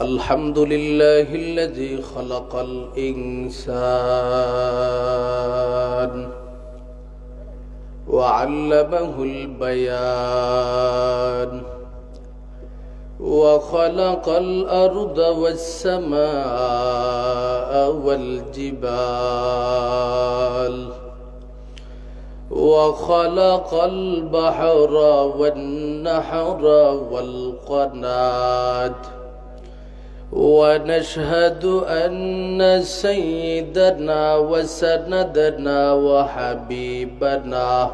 الحمد لله الذي خلق الإنسان وعلمه البيان وخلق الأرض والسماء والجبال وخلق البحر والنهر والقناة ونشهد أن سيدنا وسندنا وحبيبنا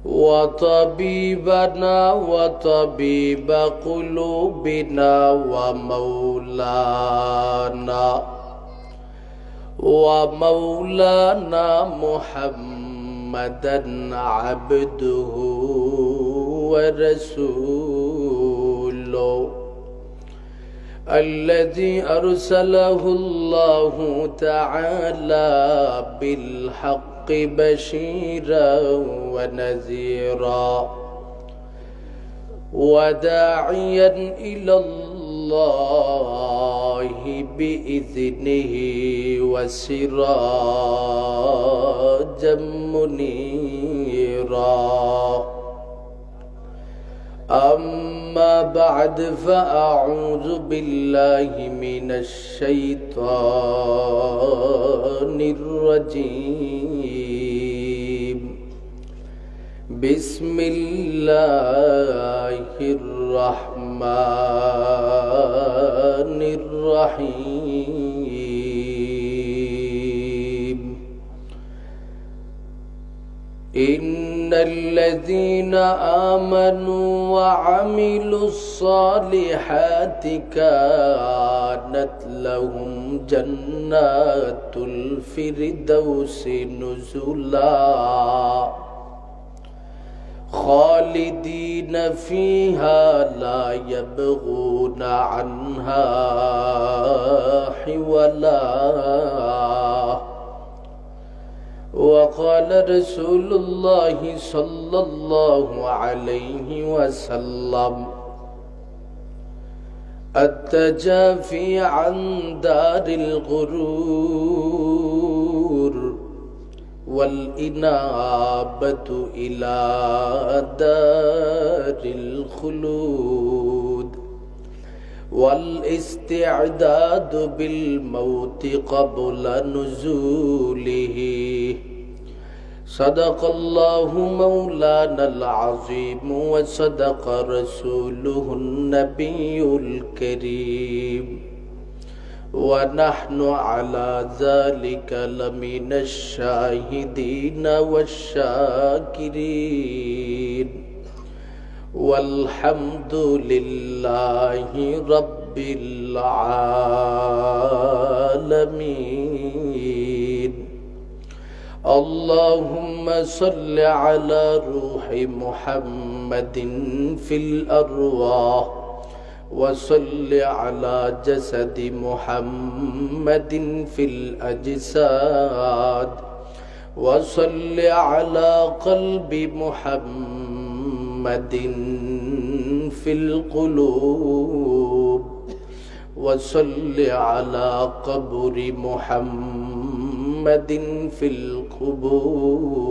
وطبيبنا وطبيب قلوبنا ومولانا محمدا عبده ورسوله الذي أرسله الله تعالى بالحق بشيرا ونذيرا وداعيا إلى الله بإذنه وسراجا منيرا أما بعد فأعوذ بالله من الشيطان الرجيم بسم الله الرحمن الرحيم إن الذين آمنوا وعملوا الصالحات كانت لهم جنات الفردوس نزلا خالدين فيها لا يبغون عنها حولا وقال رسول الله صلى الله عليه وسلم التجافي عن دار الغرور والإنابة إلى دار الخلود والاستعداد بالموت قبل نزوله صدق الله مولانا العظيم وصدق رسوله النبي الكريم ونحن على ذلك لمن الشاهدين والشاكرين والحمد لله رب العالمين اللهم صل على روح محمد في الأرواح وصل على جسد محمد في الأجساد وصل على قلب محمد في القلوب وصل على قبر محمد في القبور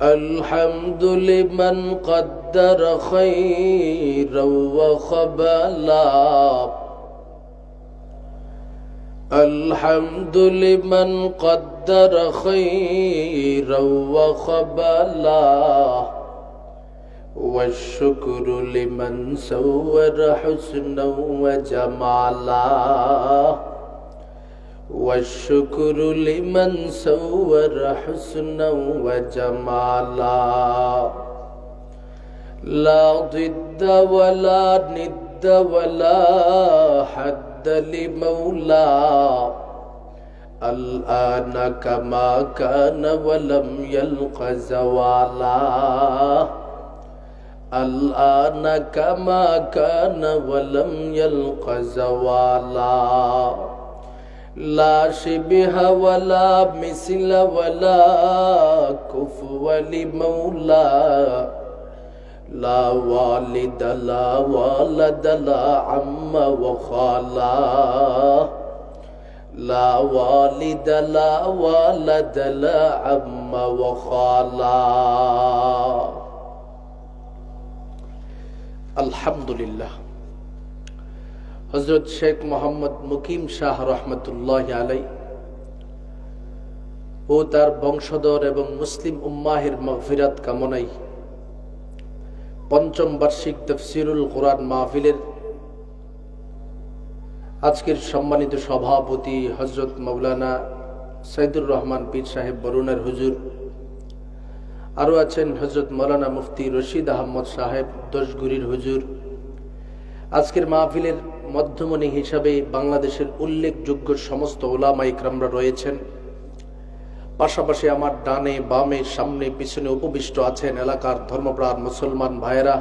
الحمد لمن قدر خيرا وخبلا الحمد لمن قدر خيرا وخبلا والشكر لمن سور حسنا وجمالا والشكر لمن سور حسنا وجمالا لا ضد ولا ند ولا حد لمولى الآن كما كان ولم يلق زوالا الآن كما كان ولم يلق زوالا لا شبه ولا مثل ولا كفء كفوا لمولى لا والد لا ولد لا عم وخالا لا والد لا ولد لا عم وخالا আলহামদুলিল্লাহ। হযরত শেখ মোহাম্মদ মুকিম শাহ রহমতুল্লাহ আলাই ও তার বংশধর এবং মুসলিম উম্মাহের মাগফিরাত কামনায় পঞ্চম বার্ষিক তাফসীরুল কুরআন মাহফিলের আজকের সম্মানিত সভাপতি হযরত মাওলানা সাইদুর রহমান পীর সাহেব বরুণার হুজুর, আরো আছেন হযরত মাওলানা মুফতি রশিদ আহমদ সাহেব দশগুরির হুজুর। আজকের মাহফিলের মধ্যমণি হিসাবে বাংলাদেশের উল্লেখযোগ্য সমস্ত উলামা ইকরামরা রয়েছেন। পাশাপাশি আমার ডানে বামে সামনে পিছনে উপবিষ্ট আছেন এলাকার ধর্মপ্রাণ মুসলমান ভাইয়েরা,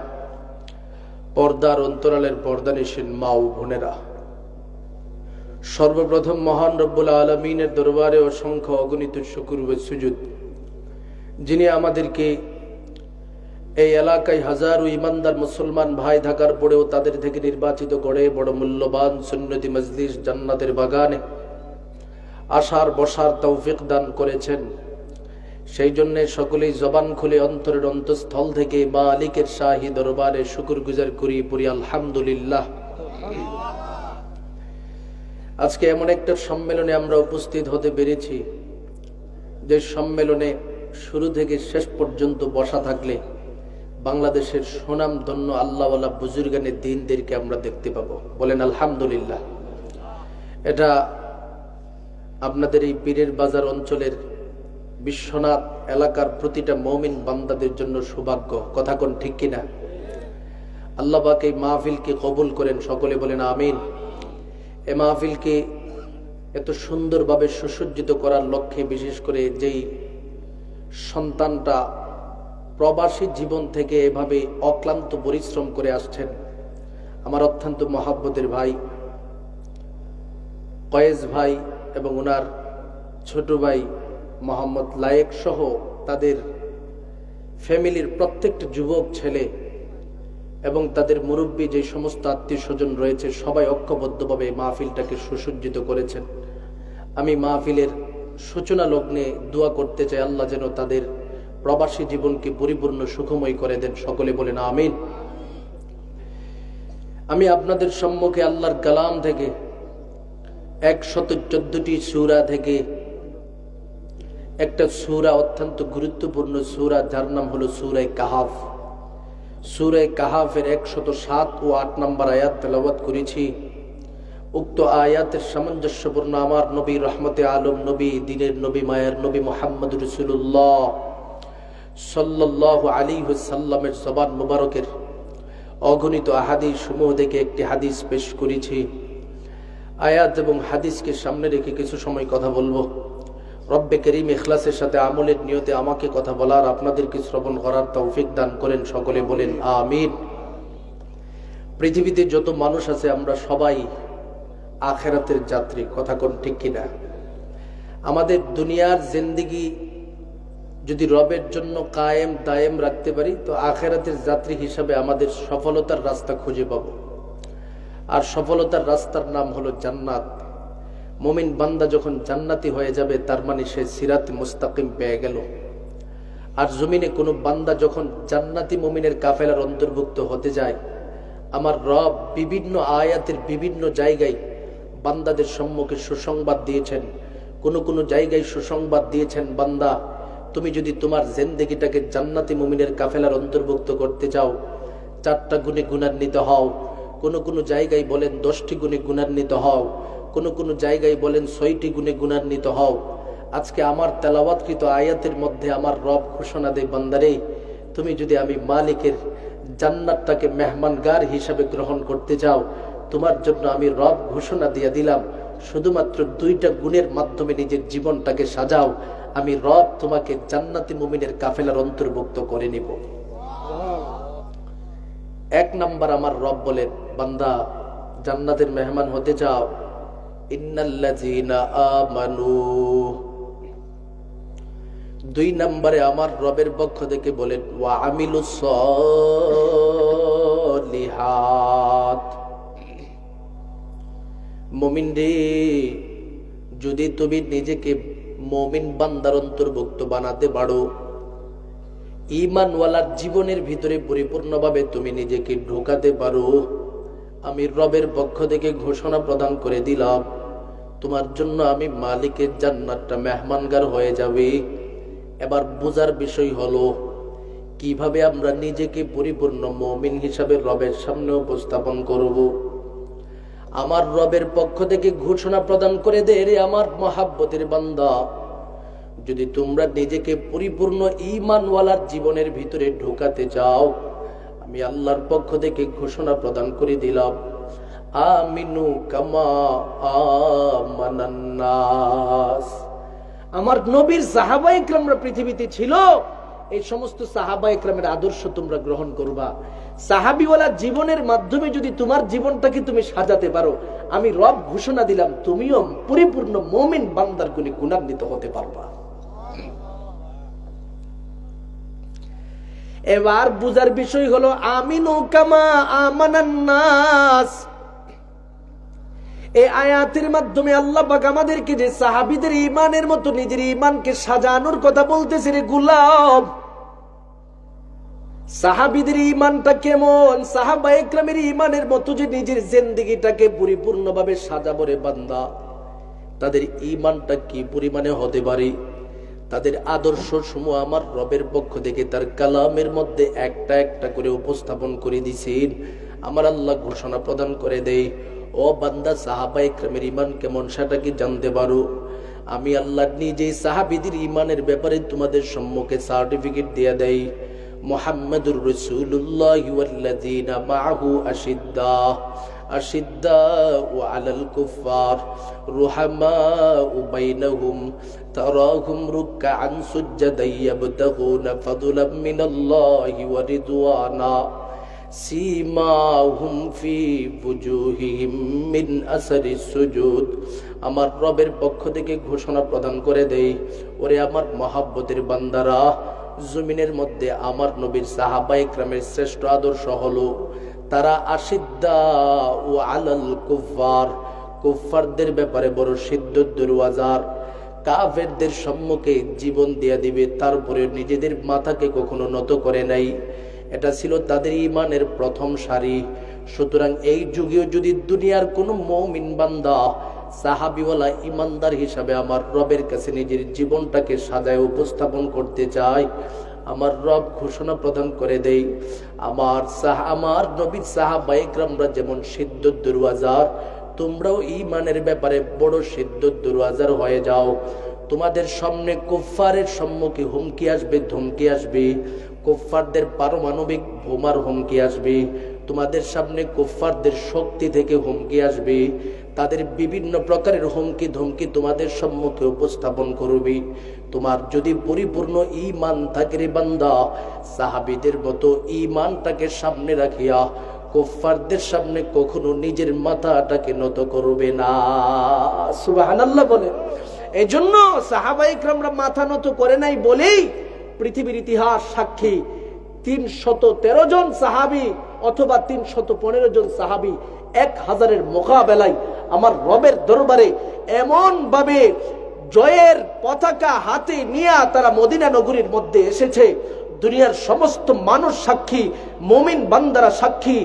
পর্দার অন্তরালের পর্দানিশীন মা ও বোনেরা। সর্বপ্রথম মহান রব্বুল আলামিনের দরবারে অসংখ্য অগণিত শুকর ও সুজুদ, যিনি আমাদেরকে এই এলাকায় হাজারো ইমানদার মুসলমান ভাই থাকার পরেও তাদের থেকে নির্বাচিত করে বড় মূল্যবান সুন্নতি মজলিস জান্নাতের বাগানে আসার বসার তৌফিক দান করেছেন। সেই জন্য সকলেই জবান খুলে অন্তরের অন্তঃস্থল থেকে মালিকের শাহী দরবারে শুকর গুজার করি পড়ি আলহামদুলিল্লাহ। আজকে এমন একটা সম্মেলনে আমরা উপস্থিত হতে পেরেছি, যে সম্মেলনে শুরু থেকে শেষ পর্যন্ত বসা থাকলে বাংলাদেশের সুনাম ধন্য আল্লাহওয়ালা বুজুর্গানের দিনদেরকে আমরা দেখতে পাবো। বলেন আলহামদুলিল্লাহ। এটা আপনাদের এই পীরের বাজার অঞ্চলের বিশ্বনাথ এলাকার প্রতিটা মুমিন বান্দাদের জন্য সৌভাগ্য। কথা কোন ঠিক কিনা? আল্লাহ পাক এই মাহফিলকে কবুল করেন, সকলে বলেন আমিন। এই মাহফিলকে এত সুন্দরভাবে সুসজ্জিত করার লক্ষ্যে বিশেষ করে যেই সন্তানটা প্রবাসী জীবন থেকে এভাবে অক্লান্ত পরিশ্রম করে আসছেন, আমার অত্যন্ত মহাব্বতের ভাই কয়েস ভাই এবং ওনার ছোট ভাই মোহাম্মদ লায়েক সহ তাদের ফ্যামিলির প্রত্যেকটা যুবক ছেলে এবং তাদের মুরব্বী যে সমস্ত আত্মীয় স্বজন রয়েছে, সবাই ঐক্যবদ্ধভাবে মাহফিলটাকে সুসজ্জিত করেছেন। আমি মাহফিলের সূচনা লগ্নে দোয়া করতে চাই, আল্লাহ যেন তাদের প্রবাসী জীবনকে পরিপূর্ণ সুখময় করে দেন। সকলে বলেন আমিন। আমি আপনাদের সম্মুখে আল্লাহর কালাম থেকে 114টি সূরা থেকে একটা সূরা, অত্যন্ত গুরুত্বপূর্ণ সূরা, যার নাম হলো সূরা কাহাফ। সূরা কাহাফের 107 ও 8 নম্বর আয়াত তেলাওয়াত করেছি। উক্ত আয়াতের সামঞ্জস্যপূর্ণ আমার নবী রহমতে আলম নবী, দিনের নবী, মায়ের নবী মুহাম্মদ রাসূলুল্লাহ সাল্লাল্লাহু আলাইহি ওয়াসাল্লামের জবান মুবারকের অগণিত আহাদিস সমূহ থেকে একটি হাদিস পেশ করেছি। আয়াত এবং হাদিসকে সামনে রেখে কিছু সময় কথা বলবো। রব্বে করিম ইখলাসের সাথে আমলের নিয়তে আমাকে কথা বলার, আপনাদেরকে শ্রবণ করার তৌফিক দান করেন। সকলে বলেন আমিন। পৃথিবীতে যত মানুষ আছে আমরা সবাই আখিরাতের যাত্রী। কথা কোন ঠিক কিনা? আমাদের দুনিয়ার জিন্দেগি যদি রবের জন্য কায়েম দায়েম রাখতে পারি, তো আখিরাতের যাত্রী হিসাবে আমাদের সফলতার রাস্তা খুঁজে পাবো। আর সফলতার রাস্তার নাম হলো জান্নাত। মুমিন বান্দা যখন জান্নাতি হয়ে যাবে, তার মানে সে সিরাতে মুস্তাকিম পেয়ে গেল। আর জমিনে কোনো বান্দা যখন জান্নাতি মুমিনের কাফেলার অন্তর্ভুক্ত হতে যায়, আমার রব বিভিন্ন আয়াতের বিভিন্ন জায়গায় বান্দাদের সম্মুখে সুসংবাদ দিয়েছেন। কোন জায়গায় সুসংবাদ দিয়েছেন, বান্দা তুমি যদি তোমার জিন্দেগিটাকে জান্নাতি মুমিনের কাফেলার অন্তর্ভুক্ত করতে চাও, 4টা গুণে গুণান্বিত হও। কোন জায়গায় বলেন 10টি গুণে গুণান্বিত হও, কোন জায়গায় বলেন 6টি গুণে গুণান্বিত হও। আজকে আমার তেলাওয়াতকৃত আয়াতের মধ্যে আমার রব ঘোষণা দেয়, বান্দারে তুমি যদি আমি মালিকের জান্নাতটাকে মেহমানগার হিসাবে গ্রহণ করতে চাও, তোমার জন্য আমি রব ঘোষণা দিয়ে দিলাম, শুধুমাত্র 2টা গুণের মাধ্যমে নিজের জীবনটাকে সাজাও, আমি রব তোমাকে জান্নাতি মুমিনের কাফেলার অন্তর্ভুক্ত করে নিব। 1 নাম্বার আমার রব বলেন, বান্দা জান্নাতের মেহমান হতে চাও, ইন্নাল্লাযীনা আমানু, দুই নম্বরে আমার রবের পক্ষ থেকে বলেন ওয়া আমিলুস সলিহাত। মুমিন রে, যদি তুমি নিজেকে মুমিন বান্দার অন্তর্ভুক্ত বানাতে পারো, ঈমানওয়ালার জীবনের ভিতরে পরিপূর্ণভাবে তুমি নিজেকে ঢোকাতে পারো, আমি রবের পক্ষ থেকে ঘোষণা প্রদান করে দিলাম, তোমার জন্য আমি মালিকের জান্নাতটা মেহমানগার হয়ে যাবে। এবার বোঝার বিষয় হলো কিভাবে আমরা নিজেকে পরিপূর্ণ মুমিন হিসাবে রবের সামনে উপস্থাপন করব। আমার রবের পক্ষ থেকে ঘোষণা প্রদান করে দে, রে আমার মহাব্বতের বান্দা, যদি তোমরা নিজেকে পরিপূর্ণ ঈমানওয়ালার জীবনের ভিতরে ঢোকাতে চাও, আমি আল্লাহর পক্ষ থেকে ঘোষণা প্রদান করে দিলাম, আমিনু কামা আমানান নাস। আমার নবীর সাহাবা ইকরামরা পৃথিবীতে ছিল, এই সমস্ত সাহাবা ইকরামের আদর্শ তোমরা গ্রহণ করবা। সাহাবীওয়ালা জীবনের মাধ্যমে যদি তোমার জীবনটাকে তুমি সাজাতে পারো, আমি রব ঘোষণা দিলাম তুমিও পরিপূর্ণ মুমিন বান্দার গুণে গুণান্বিত হতে পারবা। এবার বুঝার বিষয় হলো আমিনু কামা আমানান নাস। এই আয়াতের মাধ্যমে আল্লাহ পাক আমাদেরকে যে সাহাবীদের ঈমানের মতো নিজের ঈমানকে সাজানোর কথা বলতেছে, রে গোলাম, সাহাবীদের ঈমানটা কেমন, সাহাবা ইকরামের ঈমানের মতো যে নিজের জিন্দেগিটাকে পরিপূর্ণভাবে সাজাবো রে বান্দা, তাদের ঈমানটা কি পরিমাণে হতে পারে, তাদের আদর্শ সমূহ আমার রবের পক্ষ থেকে তার কালামের মধ্যে একটা একটা করে উপস্থাপন করে দিয়েছেন। আমার আল্লাহ ঘোষণা প্রদান করে দেয়, ও বান্দা, সাহাবা ইকরামের ঈমান কেমন সেটা কি জানতে পারো? আমি আল্লাহ নিজেই সাহাবীদের ঈমানের ব্যাপারে তোমাদের সম্মুখে সার্টিফিকেট দিয়ে দেই। মুহাম্মাদুর রাসূলুল্লাহ ওয়াল্লাযীনা মাআহু আশিদ্দাউ আলাল কুফার রুহামাউ বাইনাহুম তারাহুম রুকআন সুজদান ইয়াবতাগুনা ফাদলাম মিনাল্লাহি ওয়া রিদওয়ানা সীমাহুম ফি বুজুহিহিম মিন আসারিস সুজুদ। আমার রবের পক্ষ থেকে ঘোষণা প্রদান করে দেই, ওরে আমার মহাব্বতের বান্দারা, জমিনের মধ্যে আমার নবীর সাহাবা ইকরামের শ্রেষ্ঠ আদর্শ হলো তারা আশিদ্দাউ আলাল কুফার, কুফারদের ব্যাপারে বড় সিদ্ধত দুরওয়াজার, কাফেরদের সম্মুখে জীবন দিয়ে দিবে, তারপরে নিজেদের মাথাকে কখনো নত করে নাই। এটা ছিল তাদের ঈমানের প্রথম সারি। সুতরাং এই যুগেও যদি দুনিয়ার কোনো মুমিন বান্দা সাহাবীওয়ালা ঈমানদার হিসাবে আমার রবের কাছে নিজের জীবনটাকে সাজায় উপস্থাপন করতে চায়, আমার রব ঘোষণা প্রদান করে দেই, আমার নবীর সাহাবা ইকরামরা যেমন সিদ্ধত দুরওয়াজার, তোমরাও ঈমানের ব্যাপারে বড় সিদ্ধত দুরওয়াজার হয়ে যাও। তোমাদের সামনে কুফফারের সম্মুখে হুমকি আসবে, ধমকি আসবে, কুফফারদের পারমাণবিক বোমার হুমকি আসবে, তোমাদের সামনে কুফফারদের শক্তি থেকে হুমকি আসবে, তাদের বিভিন্ন প্রকারের হুমকি ধমকি তোমাদের সম্মুখে উপস্থাপন করবে। তোমার যদি পরিপূর্ণ ঈমান থাকে রে বান্দা, সাহাবীদের মতো ঈমানটাকে সামনে রাখিয়া কুফফারদের সামনে কখনো নিজের মাথাটাকে নত করবে না। সুবহানাল্লাহ বলে। এজন্য সাহাবা ইকরামরা মাথা নত করে নাই বলেই পৃথিবীর ইতিহাস সাক্ষী 313 জন সাহাবী অথবা 315 জন সাহাবী 1000-এর মোকাবেলায় আমার রবের দরবারে এমন ভাবে জয়ের পতাকা হাতে নিয়ে তারা মদিনা নগরীর মধ্যে এসেছে। দুনিয়ার সমস্ত মানুষ সাক্ষী, মুমিন বান্দারা সাক্ষী,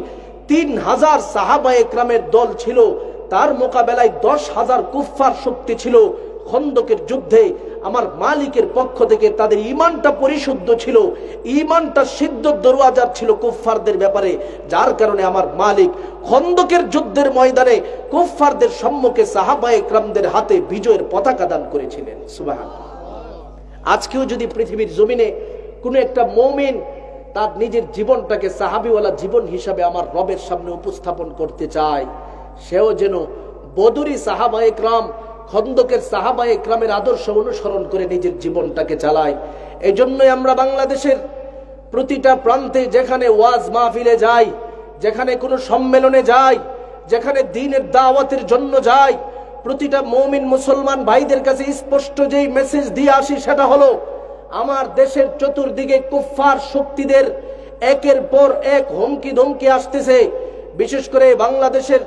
3000 সাহাবা ইকরামের দল ছিল, তার মোকাবেলায় 10,000 কুফফার শক্তি ছিল। খন্দকের যুদ্ধে আমার মালিকের পক্ষ থেকে তাদের ঈমানটা পরিশুদ্ধ ছিল, ঈমানটা সিদ্ধ দরওয়াজার ছিল কুফফারদের ব্যাপারে, যার কারণে আমার মালিক খন্দকের যুদ্ধের ময়দানে কুফফারদের সম্মুখে সাহাবা ইকরামদের হাতে বিজয়ের পতাকা দান করেছিলেন। সুবহানাল্লাহ। আজকেও যদি পৃথিবীর জমিনে কোনো একটা মুমিন তার নিজের জীবনটাকে সাহাবীওয়ালা জীবন হিসাবে আমার রবের সামনে উপস্থাপন করতে চায়, সেও যেন বদরি সাহাবা ইকরাম, খন্দকের সাহাবা ইকরামের আদর্শ অনুসরণ করে নিজের জীবনটাকে চালায়। এই জন্যই আমরা বাংলাদেশের প্রতিটা প্রান্তে যেখানে ওয়াজ মাহফিলে যাই, যেখানে কোনো সম্মেলনে যাই, যেখানে দ্বীনের দাওয়াতের জন্য যাই, প্রতিটা মুমিন মুসলমান ভাইদের কাছে স্পষ্ট যেই মেসেজ দিয়ে আসি সেটা হলো আমার দেশের চতুর্দিকে কুফফার শক্তিদের একের পর এক হুমকি ধমকি আসতেছে। বিশেষ করে বাংলাদেশের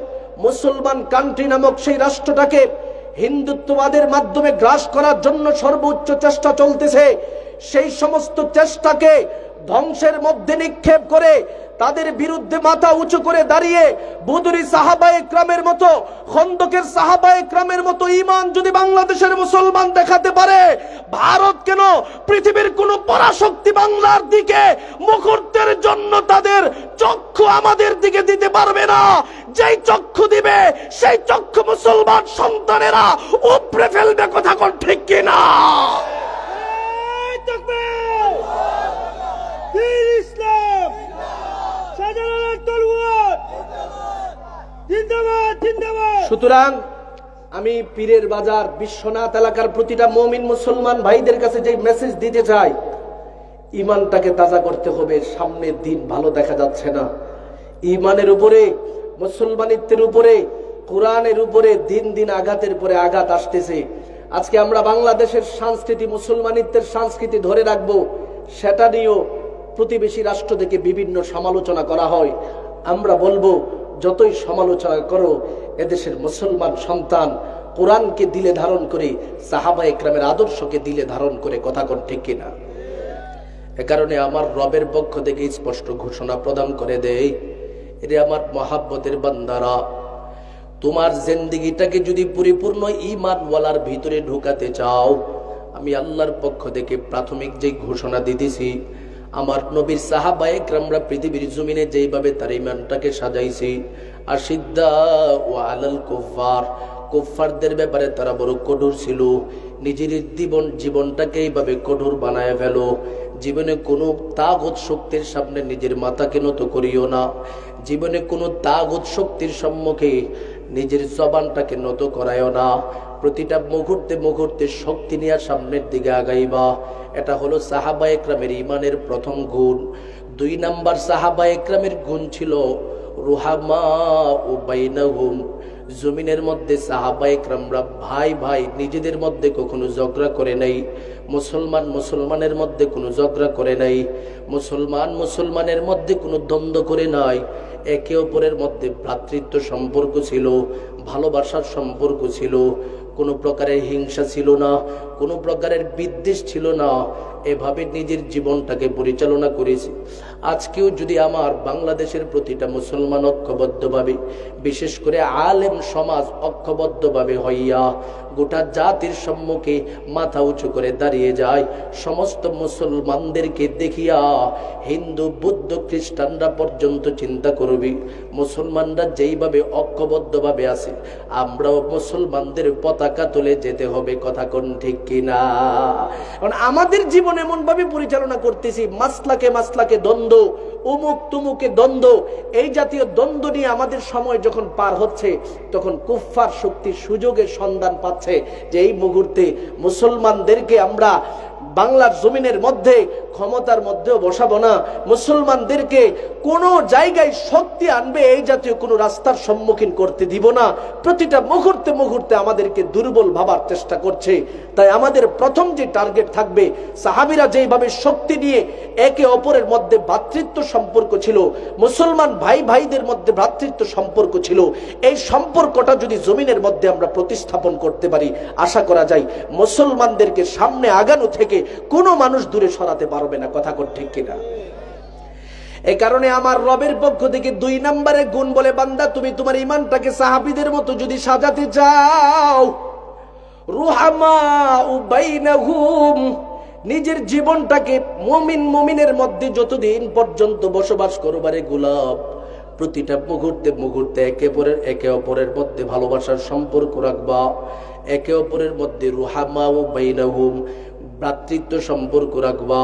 মুসলমান কান্ট্রি নামক সেই রাষ্ট্রটাকে হিন্দুত্ববাদের মাধ্যমে গ্রাস করার জন্য সর্বোচ্চ চেষ্টা চলতেছে। সেই সমস্ত চেষ্টাকে ধ্বংসের মধ্যে নিক্ষেপ করে তাদের বিরুদ্ধে মাথা উঁচু করে দাঁড়িয়ে বদরি সাহাবায়ে কেরামের মতো, খন্দকের সাহাবায়ে কেরামের মতো ঈমান যদি বাংলাদেশের মুসলমান দেখাতে পারে, ভারত কেন পৃথিবীর কোন পরাশক্তি বাংলার দিকে মুহূর্তের জন্য তাদের চক্ষু আমাদের দিকে দিতে পারবে না। যেই চক্ষু দিবে সেই চক্ষু মুসলমান সন্তানেরা উপড়ে ফেলবে। কথা কোন ঠিক কিনা? ইসলাম শাহজালালের তলোয়ার জিন্দাবাদ জিন্দাবাদ। সুতরাং আমি পীরের বাজার বিশ্বনাথ এলাকার প্রতিটা মুমিন মুসলমান ভাইদের কাছে যে মেসেজ দিতে চাই, ঈমানটাকে তাজা করতে হবে। সামনের দিন ভালো দেখা যাচ্ছে না। ঈমানের উপরে, মুসলমানিত্বের উপরে, কোরআনের উপরে দিন দিন আঘাতের পরে আঘাত আসতেছে। আজকে আমরা বাংলাদেশের সংস্কৃতি, মুসলমানিত্বের সংস্কৃতি ধরে রাখবো, সেটা নিয়েও প্রতিবেশী রাষ্ট্র থেকে বিভিন্ন সমালোচনা করা হয়। আমরা বলবো, যতই সমালোচনা করো, এদেশের মুসলমান সন্তান কোরআনকে দিলে ধারণ করে, সাহাবায়ে কেরামের আদর্শকে দিলে ধারণ করে। কথা কোন ঠিক কিনা? এ কারণে আমার রবের পক্ষ থেকে স্পষ্ট ঘোষণা প্রদান করে দেই, এরে আমার মহাব্বতের বান্দারা, তোমার জিন্দেগিটাকে যদি পরিপূর্ণ ঈমানওয়ালার ভিতরে ঢোকাতে চাও, আমি আল্লাহর পক্ষ থেকে প্রাথমিক যে ঘোষণা দিতেছি, আমার নবীর সাহাবায়ে কেরামরা পৃথিবীর জমিনে যেইভাবে তার ঈমানটাকে সাজাইছি, আশিদ্দাউ আলাল কুফার, কুফফারদের ব্যাপারে তারা বড় কঠোর ছিল। নিজের জীবনটাকে এইভাবে কঠোর বানায় ফেলো। জীবনে কোনো তাগুত শক্তির সামনে নিজের মাথাকে নত করিও না। জীবনে কোনো তাগুত শক্তির সম্মুখে নিজের জবানটাকে নত করায়ও না। প্রতিটা মুহূর্তে মুহূর্তে শক্তি নিয়ে সামনের দিকে আগাইবা। এটা হলো সাহাবায়ে কেরামের ঈমানের প্রথম গুণ। 2 নাম্বার সাহাবায়ে কেরামের গুণ ছিল রুহামা ও বাইনাহুম। জমিনের মধ্যে সাহাবায়ে কেরামরা ভাই ভাই নিজেদের মধ্যে কখনো ঝগড়া করে নাই। মুসলমানের মধ্যে কোনো ঝগড়া করে নাই। মুসলমানের মধ্যে কোনো দ্বন্দ্ব করে নাই। একে অপরের মধ্যে ভ্রাতৃত্ব সম্পর্ক ছিল, ভালোবাসার সম্পর্ক ছিল। কোনো প্রকারের হিংসা ছিল না, কোনো প্রকারের বিদ্বেষ ছিল না। এভাবে নিজের জীবনটাকে পরিচালনা করেছি। আজকেও যদি আমার বাংলাদেশের প্রতিটা মুসলমান ঐক্যবদ্ধভাবে, বিশেষ করে আলেম সমাজ ঐক্যবদ্ধভাবে হইয়া গোটা জাতির সম্মুখে মাথা উঁচু করে দাঁড়িয়ে যায়, সমস্ত মুসলমানদেরকে দেখিয়া হিন্দু, বৌদ্ধ, খ্রিস্টানরা পর্যন্ত চিন্তা করবি, মুসলমানরা যেইভাবে ঐক্যবদ্ধভাবে আছে, আমরাও মুসলমানদের পতাকা তুলে যেতে হবে। কথা কোন ঠিক কিনা? কারণ আমাদের জীবন এমন ভাবে পরিচালনা করতেছি, মাসলাকে দ্বন্দ্ব, উমুক তুমুকে দ্বন্দ্ব, এই জাতীয় দ্বন্দ্ব নিয়ে আমাদের সময় যখন পার হচ্ছে, তখন কুফফার শক্তির সুযোগের সন্ধান পাচ্ছে যে এই মুহূর্তে মুসলমানদেরকে আমরা বাংলার জমিনের মধ্যে ক্ষমতার মধ্যেও বসাবো না। মুসলমানদেরকে কোনো জায়গায় শক্তি আনবে এই জাতীয় কোনো রাস্তার সম্মুখীন করতে দিব না। প্রতিটা মুহূর্তে মুহূর্তে আমাদেরকে দুর্বল ভাবার চেষ্টা করছে। তাই আমাদের প্রথম যে টার্গেট থাকবে, সাহাবীরা যেইভাবে শক্তি নিয়ে একে অপরের মধ্যে ভ্রাতৃত্ব সম্পর্ক ছিল, মুসলমান ভাই ভাইদের মধ্যে ভ্রাতৃত্ব সম্পর্ক ছিল, এই সম্পর্কটা যদি জমিনের মধ্যে আমরা প্রতিস্থাপন করতে পারি, আশা করা যায় মুসলমানদেরকে সামনে আগানো থেকে কোনো মানুষ দূরে সরাতে পারবে না। কথা কোন ঠিক কিনা? এই কারণে আমার রবের পক্ষ থেকে 2 নম্বরে গুণ বলে, বান্দা তুমি তোমার ঈমানটাকে সাহাবীদের মতো যদি সাজাতে চাও, রুহামা বাইনাহুম, নিজের জীবনটাকে মুমিনের মধ্যে যতদিন পর্যন্ত বসবাস করবারে গোলাপ, প্রতিটা মুহূর্তে মুহূর্তে একে অপরের মধ্যে ভালোবাসার সম্পর্ক রাখবা। একে অপরের মধ্যে রুহামা বাইনাহুম, ভ্রাতৃত্ব সম্পর্ক রাখবা।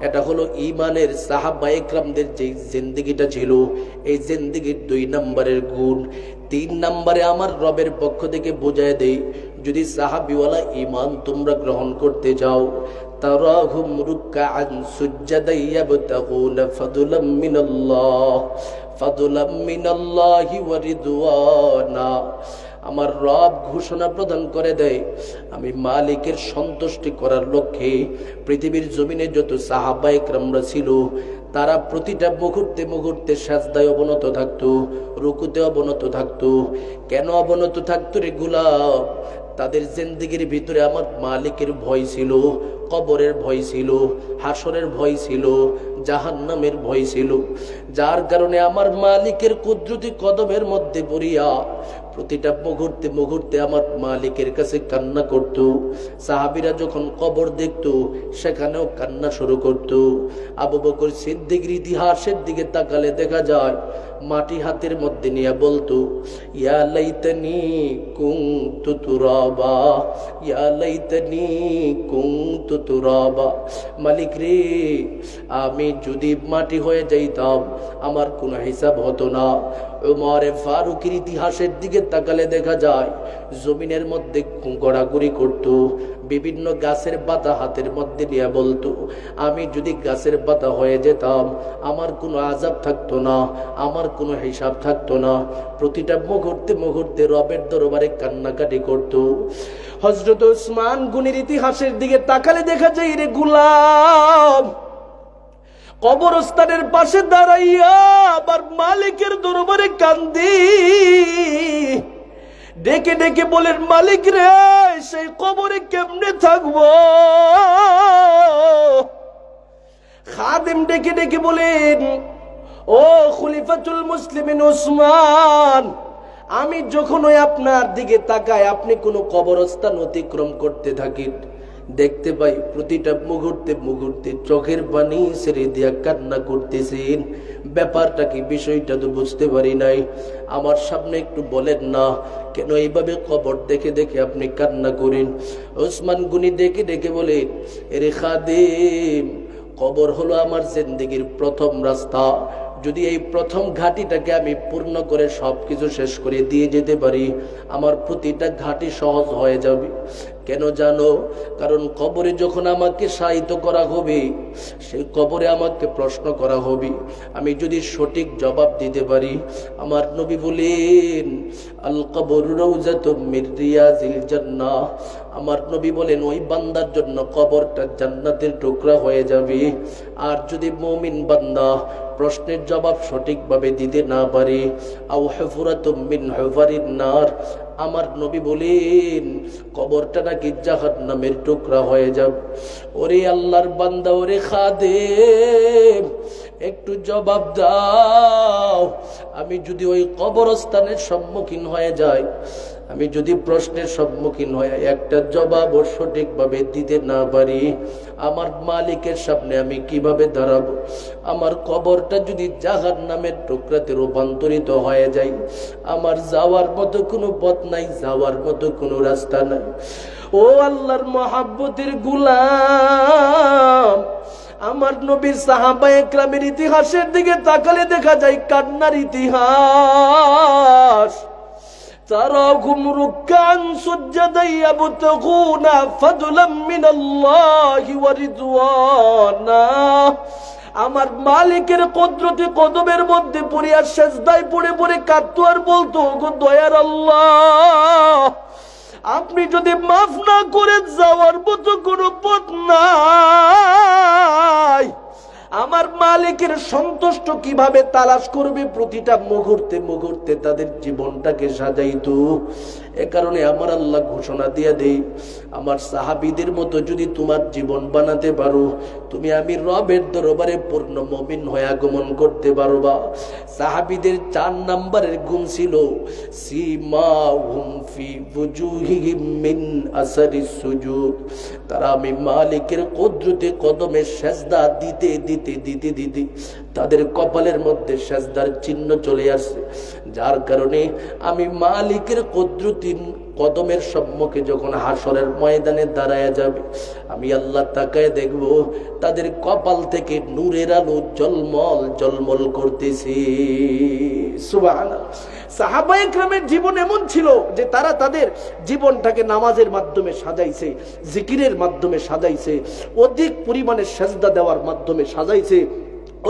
এটা হলো ঈমানের সাহাবায়ে কেরামদের যে জিন্দেগিটা ছিল, এই জিন্দেগির 2 নম্বরের গুণ। 3 নম্বরে আমার রবের পক্ষ থেকে বোঝায় দেই, যদি সাহাবীওয়ালা ঈমান তোমরা গ্রহণ করতে যাও, তারাহুম রুকআন সুজদান ইয়াবতাগুনা ফাদলাম মিনাল্লাহি ওয়া রিদওয়ানা, আমার রব ঘোষণা প্রদান করে দেয়, আমি মালিকের সন্তুষ্টি করার লক্ষ্যে পৃথিবীর জমিনে যত সাহাবায়ে কেরামরা ছিল তারা প্রতিটা মুহূর্তে মুহূর্তে সাজদায় অবনত থাকতো, রুকুতে অবনত থাকতো। কেন অবনত থাকতো রে গোলাম? তাদের জিন্দেগির ভিতরে আমার মালিকের ভয় ছিল, কবরের ভয় ছিল, হাসরের ভয় ছিল, জাহান্নামের ভয় ছিল। যার কারণে আমার মালিকের কুদরতি কদমের মধ্যে পড়িয়া প্রতিটা মুহূর্তে মুহূর্তে আমার মালিকের কাছে কান্না করত। সাহাবীরা যখন কবর দেখতো সেখানেও কান্না শুরু করত। আবু বকর সিদ্দিকের ইতিহাসের দিকে তাকালে দেখা যায় মাটি হাতের মধ্যে নিয়ে বলতো, ইয়া লাইতানি কুনতু তুরাবা, ইয়া লাইতানি কুনতু তুরাবা। মালিক রে, আমি যদি মাটি হয়ে যাইতাম আমার কোনো হিসাব হতো না। উমরে ফারুকের ইতিহাসের দিকে তাকালে দেখা যায় জমিনের মধ্যে গড়াগড়ি করত, বিভিন্ন গাছের পাতা হাতের মধ্যে নিয়ে বলতো, আমি যদি গাছের পাতা হয়ে যেতাম আমার কোনো আযাব থাকতো না, আমার কোনো হিসাব থাকতো না। প্রতিটা মুহূর্তে মুহূর্তে রবের দরবারে কান্নাকাটি করত। হযরত ওসমান গনির ইতিহাসের দিকে তাকালে দেখা যায় রে গোলাম কবরস্থানের পাশে দাঁড়াইয়া আবার মালিকের দরবারে কান্দি, ডেকে ডেকে বলেন, মালিক রে, সেই কবরে কেমনে থাকবো? খাদেম ডেকে ডেকে বলেন, ও খলিফাতুল মুসলিমিন ওসমান, আমি যখন ওই আপনার দিকে তাকাই আপনি কোনো কবরস্থান অতিক্রম করতে থাকেন, দেখতে পাই প্রতিটা মুহূর্তে মুহূর্তে চোখের পানি ছেড়ে দিয়া কান্না করতেছেন। ব্যাপারটা কি? বিষয়টা তো বুঝতে পারি নাই। আমার সামনে একটু বলেন না কেন এইভাবে কবর দেখে দেখে আপনি কান্না করেন? ওসমান গনি ডেকে ডেকে বলেন, এরে খাদেম, কবর হলো আমার জিন্দেগির প্রথম রাস্তা। যদি এই প্রথম ঘাটিটাকে আমি পূর্ণ করে সবকিছু শেষ করে দিয়ে যেতে পারি আমার প্রতিটা ঘাটি সহজ হয়ে যাবে। কেন জানো? কারণ কবরে যখন আমাকে শায়িত করা হবে সেই কবরে আমাকে প্রশ্ন করা হবে। আমি যদি সঠিক জবাব দিতে পারি, আমার নবী বলেন, আল কবরু রাউযাতুম মির রিয়াজিল জান্নাহ, আমার নবী বলেন ওই বান্দার জন্য কবরটা জান্নাতের টুকরা হয়ে যাবে। আর যদি মুমিন বান্দা প্রশ্নের জবাব সঠিকভাবে দিতে না পারে, আও হুফরাতুম মিন হুফারিন নার, আমার নবী বলেন কবরটা নাকি জাহান্নামের টুকরা হয়ে যাবে। ওরে আল্লাহর বান্দা, ওরে খাদেম, একটু জবাব দাও। আমি যদি ওই কবরস্থানের সম্মুখীন হয়ে যাই, আমি যদি প্রশ্নের সম্মুখীন হয়ে একটা জবাবও সঠিকভাবে দিতে না পারি, আমার মালিকের সামনে আমি কিভাবে দাঁড়াবো? আমার কবরটা যদি জাহান্নামের টুকরাতে রূপান্তরিত হয়ে যায়, আমার যাওয়ার মতো কোনো পথ নাই, যাওয়ার মতো কোনো রাস্তা নাই। ও আল্লাহর মহাব্বতের গোলাম, আমার নবীর সাহাবায়ে কেরামের ইতিহাসের দিকে তাকালে দেখা যায় কান্নার ইতিহাস। তারাহুম রুকান সুজদান ইয়াবতাগুনা ফাদলাম মিনাল্লাহি ওয়া রিদওয়ানা, আমার মালিকের কুদরতি কদমের মধ্যে পড়িয়া সিজদায় পড়ে পড়ে কাঁদতো আর বলতো, ওগো দয়ার আল্লাহ, আপনি যদি মাফ না করে যাওয়ার মতো কোনো পথ নাই, আমার মালিকের সন্তুষ্ট কিভাবে তালাশ করবে? প্রতিটা মুহূর্তে মুহূর্তে তাদের জীবনটাকে সাজাইতো। এ কারণে আমার আল্লাহ ঘোষণা দিয়ে দেই, আমার সাহাবীদের মতো যদি তোমার জীবন বানাতে পারো, তুমি আমি রবের দরবারে পূর্ণ মুমিন হয়ে আগমন করতে পারবা। সাহাবীদের 4 নম্বরের গুণ ছিল সীমাহুম ফি বুজুহিহিম মিন আসারিস সুজুদ, তারা আমি মালিকের কুদরতি কদমে সিজদা দিতে দিতে দিতে দিতে তাদের কপালের মধ্যে সিজদার চিহ্ন চলে আসে। যার কারণে আমি মালিকের কুদরতি কদমের সম্মুখে যখন হাসরের ময়দানে দাঁড়ায় যাবে, আমি আল্লাহ তাকায় দেখব তাদের কপাল থেকে নূরের আলো জলমল জলমল করতেছে। সুবহানাল্লাহ। সাহাবায়ে কেরামের জীবন এমন ছিল যে তারা তাদের জীবনটাকে নামাজের মাধ্যমে সাজাইছে, জিকিরের মাধ্যমে সাজাইছে, অধিক পরিমাণে সিজদা দেওয়ার মাধ্যমে সাজাইছে।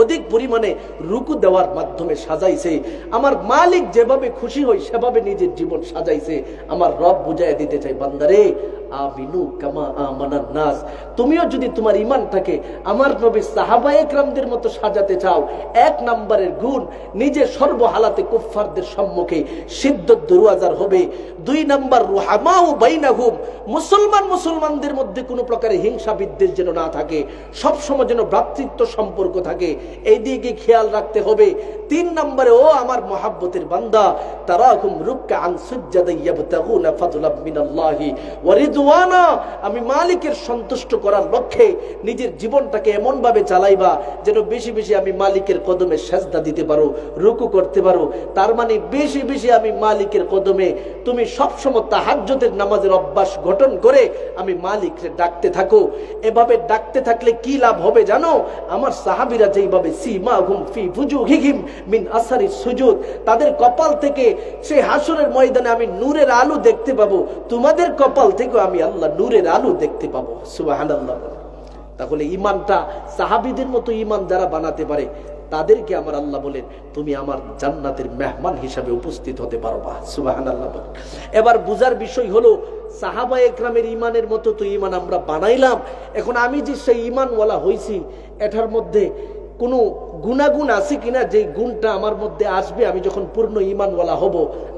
অধিক পরিমাণে রুকু দেওয়ার মাধ্যমে সাজাইছে। আমার মালিক যেভাবে খুশি হয় সেভাবে নিজের জীবন সাজাইছে। আমার রব বুঝাইয়া দিতে চাই, বান্দারে আমিনু কামা আমানান নাস, তুমিও যদি তোমার ঈমানটাকে আমার নবী সাহাবায়ে কেরামদের মতো সাজাতে চাও, এক নম্বরের গুণ নিজে সর্বহালাতে কুফফারদের সম্মুখে সিদ্ধত দরওয়াজার হবে। দুই নম্বর রুহামাউ বাইনাহুম, মুসলমানদের মধ্যে কোনো প্রকারের হিংসা বিদ্বেষ যেন না থাকে, সবসময় যেন ভ্রাতৃত্ব সম্পর্ক থাকে, এই দিকে খেয়াল রাখতে হবে। তিন নম্বরে, ও আমার মহাব্বতের বান্দা, তারাহুম রুকআন সুজদান ইয়াবতাগুনা ফাদলাম মিনাল্লাহি ওয়া রিদওয়ানা, আমি মালিকের সন্তুষ্ট করার লক্ষ্যে নিজের জীবনটাকে এমন ভাবে চালাইবা যেন বেশি বেশি আমি মালিকের কদমে সেজদা দিতে পারো, রুকু করতে পারো। তার মানে বেশি বেশি আমি মালিকের কদমে, তুমি সবসময় তাহাজ্জুদের নামাজের অভ্যাস গঠন করে আমি মালিককে ডাকতে থাকো। এভাবে ডাকতে থাকলে কি লাভ হবে জানো? আমার সাহাবীরা যেইভাবে সীমাহুম ফি ফুজুহিহিম মিন আসারিস সুজুদ, তাদের কপাল থেকে সেই হাসরের ময়দানে আমি নূরের আলো দেখতে পাবো, তোমাদের কপাল থেকে আমি আল্লাহ নূরের আলো দেখতে পাবো। সুবহানাল্লাহ। তাহলে ঈমানটা সাহাবীদের মতো ঈমান যারা বানাতে পারে তাদেরকে আমার আল্লাহ বলেন, তুমি আমার জান্নাতের মেহমান হিসাবে উপস্থিত হতে পারবা। সুবহানাল্লাহ। এবার বুঝার বিষয় হলো, সাহাবায়ে কেরামের ঈমানের মতো তো ঈমান আমরা বানাইলাম, এখন আমি যে সেই ঈমানওয়ালা হইছি এটার মধ্যে কোনো গুণাগুণ আছে কিনা, যে গুণটা আমার মধ্যে আসবে আমি যখন পূর্ণ ঈমানওয়ালা হব।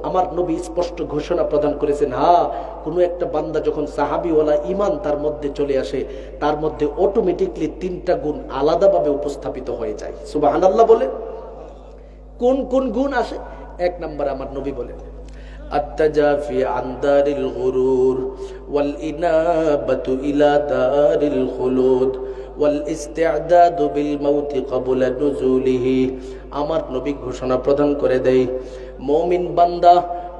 আমার নবী স্পষ্ট ঘোষণা প্রদান করেছেন, হ্যাঁ, কোনো একটা বান্দা যখন সাহাবীওয়ালা ঈমান তার মধ্যে চলে আসে, তার মধ্যে অটোমেটিকলি তিনটা গুণ আলাদাভাবে উপস্থাপিত হয়ে যায়। সুবহানাল্লাহ বলে। কোন কোন গুণ আসে? এক নম্বর আমার নবী বলেন, আত-তাজাফি আন দারিল গুরুর ওয়াল ইনাবাতু ইলা দারিল খুলুদ ওয়াল ইস্তি'দাদু বিল মাউতি ক্বাবলা নুজুলিহি। আমার নবী ঘোষণা প্রদান করে দেয়, মুমিন বান্দা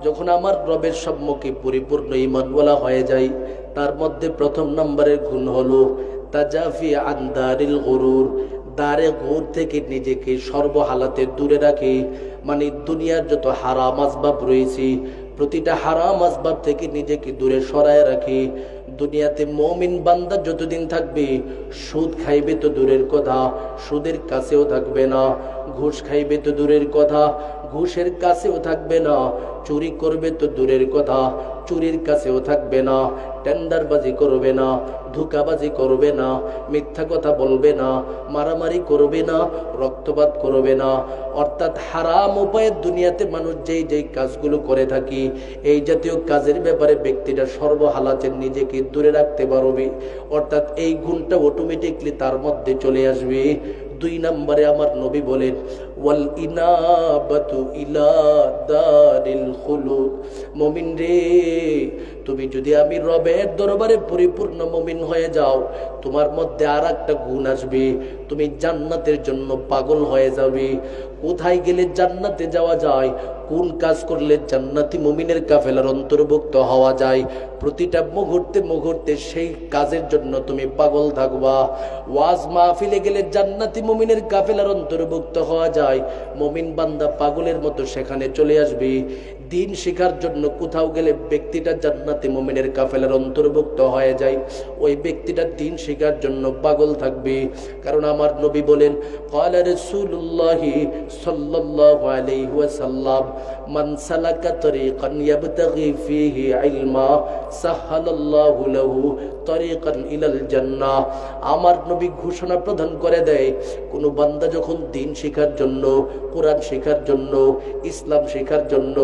যখন আমার রবের সম্মুখে পরিপূর্ণ ঈমানওয়ালা হয়ে যায়, তার মধ্যে প্রথম নম্বরের গুণ হলো তাজাফি আন দারিল গুরুর, দারে গুর থেকে নিজেকে সর্বহালাতে দূরে রাখে। মানে দুনিয়ার যত হারাম আসবাব রয়েছে, প্রতিটা হারাম আসবাব থেকে নিজেকে দূরে সরায় রাখে। দুনিয়াতে মুমিন বান্দা যতদিন থাকবে, সুদ খাইবে তো দূরের কথা, সুদের কাছেও থাকবে না। ঘুষ খাইবে তো দূরের কথা, ঘুষের কাছেও থাকবে না। চুরি করবে তো দূরের কথা, চুরির কাছেও থাকবে না। টেন্ডারবাজি করবে না, ধোঁকাবাজি করবে না, মিথ্যা কথা বলবে না, মারামারি করবে না, রক্তপাত করবে না। অর্থাৎ হারাম উপায়ে দুনিয়াতে মানুষ যেই যেই কাজগুলো করে থাকি, এই জাতীয় কাজের ব্যাপারে ব্যক্তিটা সর্বহালাতে নিজেকে দূরে রাখতে পারবে। অর্থাৎ এই গুণটা অটোমেটিকলি তার মধ্যে চলে আসবে। দুই নম্বরে আমার নবী বলেন, ওয়াল ইনাবাতু ইলা দারিল খুলুদ। মুমিন রে, তুমি যদি আমি রবের দরবারে পরিপূর্ণ মুমিন হয়ে যাও, তোমার মধ্যে আর একটা গুণ আসবে, তুমি জান্নাতের জন্য পাগল হয়ে যাবে। কোথায় গেলে জান্নাতে যাওয়া যায়, কোন কাজ করলে জান্নাতি মুমিনের কাফেলার অন্তর্ভুক্ত হওয়া যায়, প্রতিটা মুহূর্তে মুহূর্তে সেই কাজের জন্য তুমি পাগল থাকবা। ওয়াজ মাহফিলে গেলে জান্নাতি মুমিনের কাফেলার অন্তর্ভুক্ত হওয়া যায়, মুমিন বান্দা পাগলের মতো সেখানে চলে আসবে। দিন শেখার জন্য কোথাও গেলে ব্যক্তিটা জান্নাতি মুমিনের কাফেলার অন্তর্ভুক্ত হয়ে যায়, ওই ব্যক্তিটা দিন শেখার জন্য পাগল থাকবে। কারণ আমার নবী বলেন, ক্বালা রাসূলুল্লাহি সাল্লাল্লাহু আলাইহি ওয়াসাল্লাম, মান সালাকা তরিকান ইয়াবতাগি ফীহি ইলমা সাহালাল্লাহু লাহু তরিকান ইলাল জান্নাহ। আমার নবী ঘোষণা প্রদান করে দেয়, কোন বান্দা যখন দিন শেখার জন্য, কোরআন শেখার জন্য, ইসলাম শেখার জন্য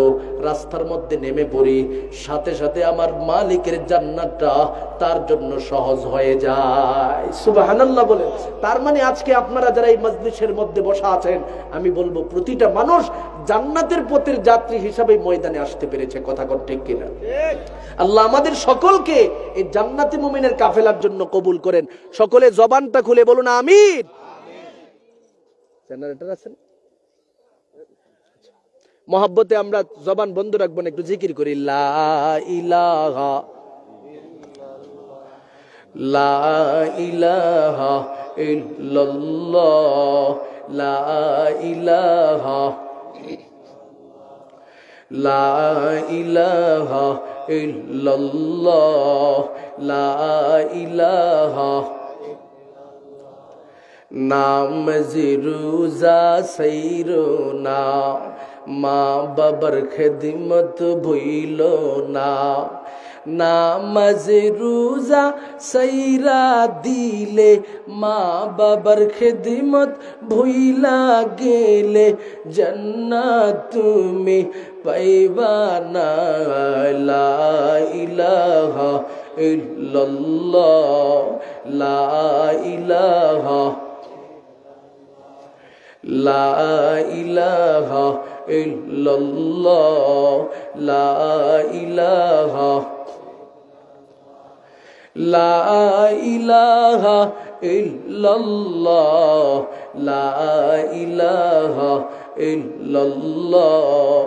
রাস্তার মধ্যে নেমে পড়ি, সাথে সাথে আমার মালিকের জান্নাতটা তার জন্য সহজ হয়ে যায়। সুবহানাল্লাহ বলেন। তার মানে আজকে আপনারা যারা এই মজলিসের মধ্যে বসা আছেন, আমি বলবো প্রতিটা মানুষ জান্নাতের পথের যাত্রী হিসাবে ময়দানে আসতে পেরেছে। কথা কোন ঠিক কিনা? আল্লাহ আমাদের সকলকে এই জান্নাতি মুমিনের কাফেলার জন্য কবুল করেন। সকলে জবানটা খুলে বলুন আমিন। জেনারেটর আছেন? মহব্বতে আমরা জবান বন্ধ রাখবো না, একটু জিকির করি, লা ইলাহা লা ইলাহা ইল্লাল্লাহ, লা ইলাহা লা ইলাহা ইল্লাল্লাহ, লা ইলাহা নামাজ রোজা সৈর না, মা বাবার খেদমত ভুইল না। নামাজ রোজা সৈরা দিলে, মা বাবার খেদমত ভুইলা গেলে, জান্নাত তুমি পাইবা না। লা ইলাহা ইল্লাল্লাহ, লা ইলাহা, লা ইলাহা ইল্লাল্লাহ, লা ইলাহা, লা ইলাহা ইল্লাল্লাহ, লা ইলাহা ইল্লাল্লাহ,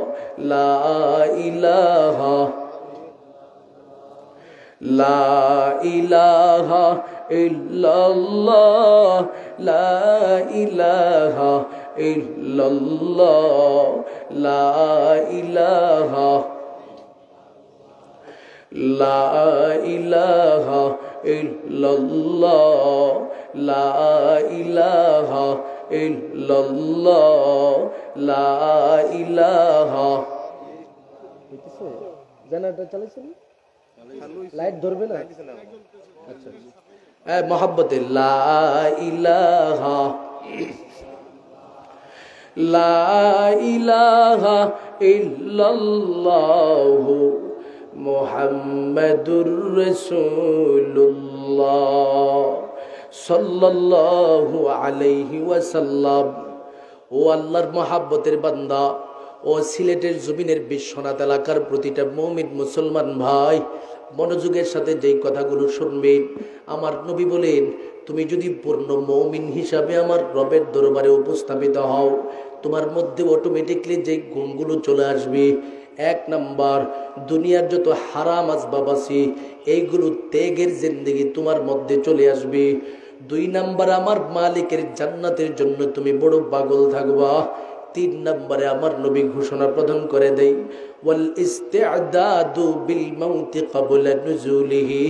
লা ইলাহা, লা ইলাহা ইল্লাল্লাহ, লা ইলাহা ইল্লাল্লাহ, লা ইলাহা, লা ইলাহা ইল্লাল্লাহ, লা ইলাহা ইল্লাল্লাহ, লা ইলাহা। জেনারেটর চালাইছেন, লাইট ধরবে না। আচ্ছা, মোহাব্বতে লা ইলাহা, লা ইলাহা ইল্লাল্লাহু মুহাম্মাদুর রাসূলুল্লাহ সাল্লাল্লাহু আলাইহি ওয়াসাল্লাম। ও আল্লাহর মহাব্বতের বান্দা, ও সিলেটের জমিনের বিশ্বনাথ এলাকার প্রতিটা মুমিন মুসলমান ভাই, মনোযোগের সাথে যেই কথাগুলো শুনবেন। আমার নবী বলেন, তুমি যদি পূর্ণ মুমিন হিসাবে আমার রবের দরবারে উপস্থাপিত হও, তোমার মধ্যে অটোমেটিকলি যে গুণগুলো চলে আসবে। এক নাম্বার, দুনিয়ার যত হারাম আসবাব আছে এইগুলো ত্যাগের জিন্দেগি তোমার মধ্যে চলে আসবে। দুই নাম্বার, আমার মালিকের জান্নাতের জন্য তুমি বড় পাগল থাকবা। তিন নম্বরে আমার নবী ঘোষণা প্রদান করে দেয়, ওয়াল ইস্তিআদাদু বিল মাউতি ক্বাবলা নুজুলিহি।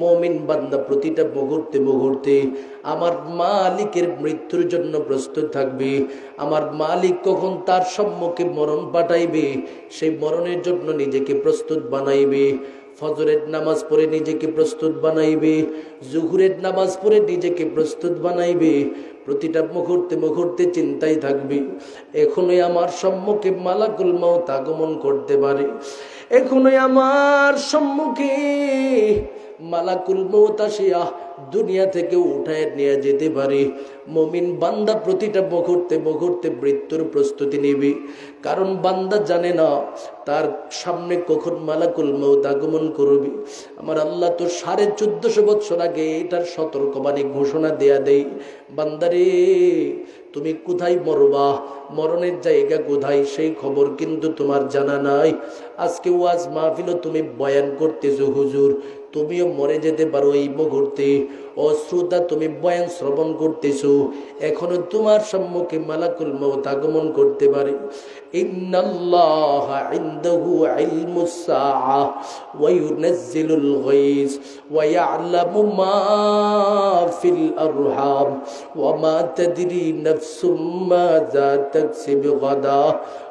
মুমিন বান্দা প্রতিটা মুহূর্তে মুহূর্তে আমার মালিকের মৃত্যুর জন্য প্রস্তুত থাকবে। আমার মালিক কখন তার সম্মুখে মরণ পাঠাইবে, সেই মরণের জন্য নিজেকে প্রস্তুত বানাইবে। ফজরের নামাজ পড়ে নিজেকে প্রস্তুত বানাইবে, জুহুরের নামাজ পড়ে নিজেকে প্রস্তুত বানাইবে। প্রতিটা মুহূর্তে মুহূর্তে চিন্তায় থাকবে, এখনই আমার সম্মুখে মালাকুল মউত আগমন করতে পারে, এখনই আমার সম্মুখে মালাকুল মউত আসিয়া দুনিয়া থেকে উঠায় নিয়ে যেতে পারে। মুমিন বান্দা প্রতিটা মুহূর্তে মুহূর্তে মৃত্যুর প্রস্তুতি নেবে, কারণ বান্দা জানে না তার সামনে কখন মালাকুল মউত আগমন করবে। আমার আল্লাহ তো 1450 বছর আগে এটার সতর্কবাণী ঘোষণা দেয়া দেয়, বান্দারে তুমি কোথায় মরবা, মরণের জায়গা কোথায় সেই খবর কিন্তু তোমার জানা নাই। আজকে ওয়াজ মাহফিলও তুমি বয়ান করতেছো, হুজুর তুমিও মরে যেতে পারো এই মুহূর্তে। ও শ্রোতা, তুমি বয়ান শ্রবণ করতেছো, এখনো তোমার সম্মুখে মালাকুল মউত আগমন করতে পারে। ইন্নাল্লাহা ইনদাহু ইলমুস সাআ ওয়া ইউনাজ্জিলুল গায়স ওয়া ইয়ালামু মা ফিল আরহাম ওয়া মা তাদরি নাফসুম মাযা তাকসিবু গাদা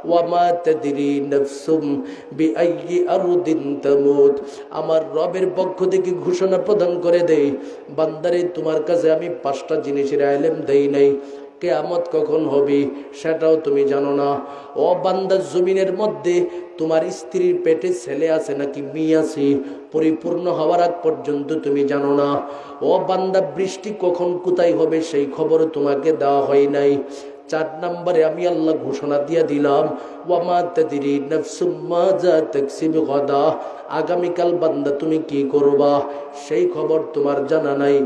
ওয়া মা তাদরি নাফসুম বিআইয়ি আরদিন তামুত। আমার রবের পক্ষ থেকে ঘোষণা প্রদান করে দেই, বান্দারে তোমার কাছে আমি 5টা জিনিসের ইলম দেই নাই, কিয়ামত কখন হবে সেটাও তুমি জানো না। ও বান্দা, জমিনের মধ্যে তোমার স্ত্রীর পেটে ছেলে আছে নাকি মেয়ে আছে পরিপূর্ণ হওয়ার আগ পর্যন্ত তুমি জানো না। ও বান্দা, বৃষ্টি কখন কোথায় হবে সেই খবর তোমাকে দেওয়া হয় নাই। 4 নম্বরে আমি আল্লাহ ঘোষণা দিয়া দিলাম, ওয়া মা তাদরি নাফসুম মাযা তাকসিবু গাদা। আগামীকাল বান্দা তুমি কি করবা সেই খবর তোমার জানা নাই।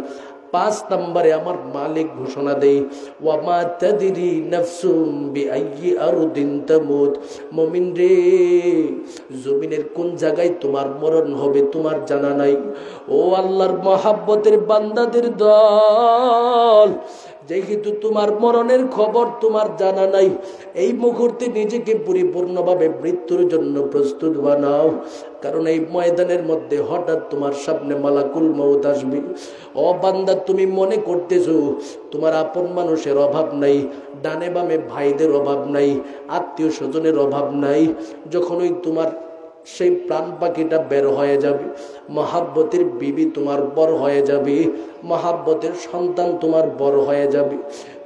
5 নম্বরে আমার মালিক ঘোষণা দেয়, ওয়া মা তাদরি নাফসুম বিআইয়ি আরদিন তামুত। মুমিন রে, জমিনের কোন জায়গায় তোমার মরণ হবে তোমার জানা নাই। ও আল্লাহর মহাব্বতের বান্দাদের দল, যেহেতু তোমার মরণের খবর তোমার জানা নাই, এই মুহূর্তে নিজেকে পরিপূর্ণভাবে মৃত্যুর জন্য প্রস্তুত বানাও। কারণ এই ময়দানের মধ্যে হঠাৎ তোমার সামনে মালাকুল মউত আসবে। ও বান্দা, তুমি মনে করতেছো তোমার আপন মানুষের অভাব নাই, ডানে বামে ভাইদের অভাব নাই, আত্মীয় স্বজনের অভাব নাই। যখন ওই তোমার সেই প্রাণ পাখিটা বের হয়ে যাবে, মহাব্বতের বিবি তোমার বড় হয়ে যাবে, মহাব্বতের সন্তান তোমার বড় হয়ে যাবে,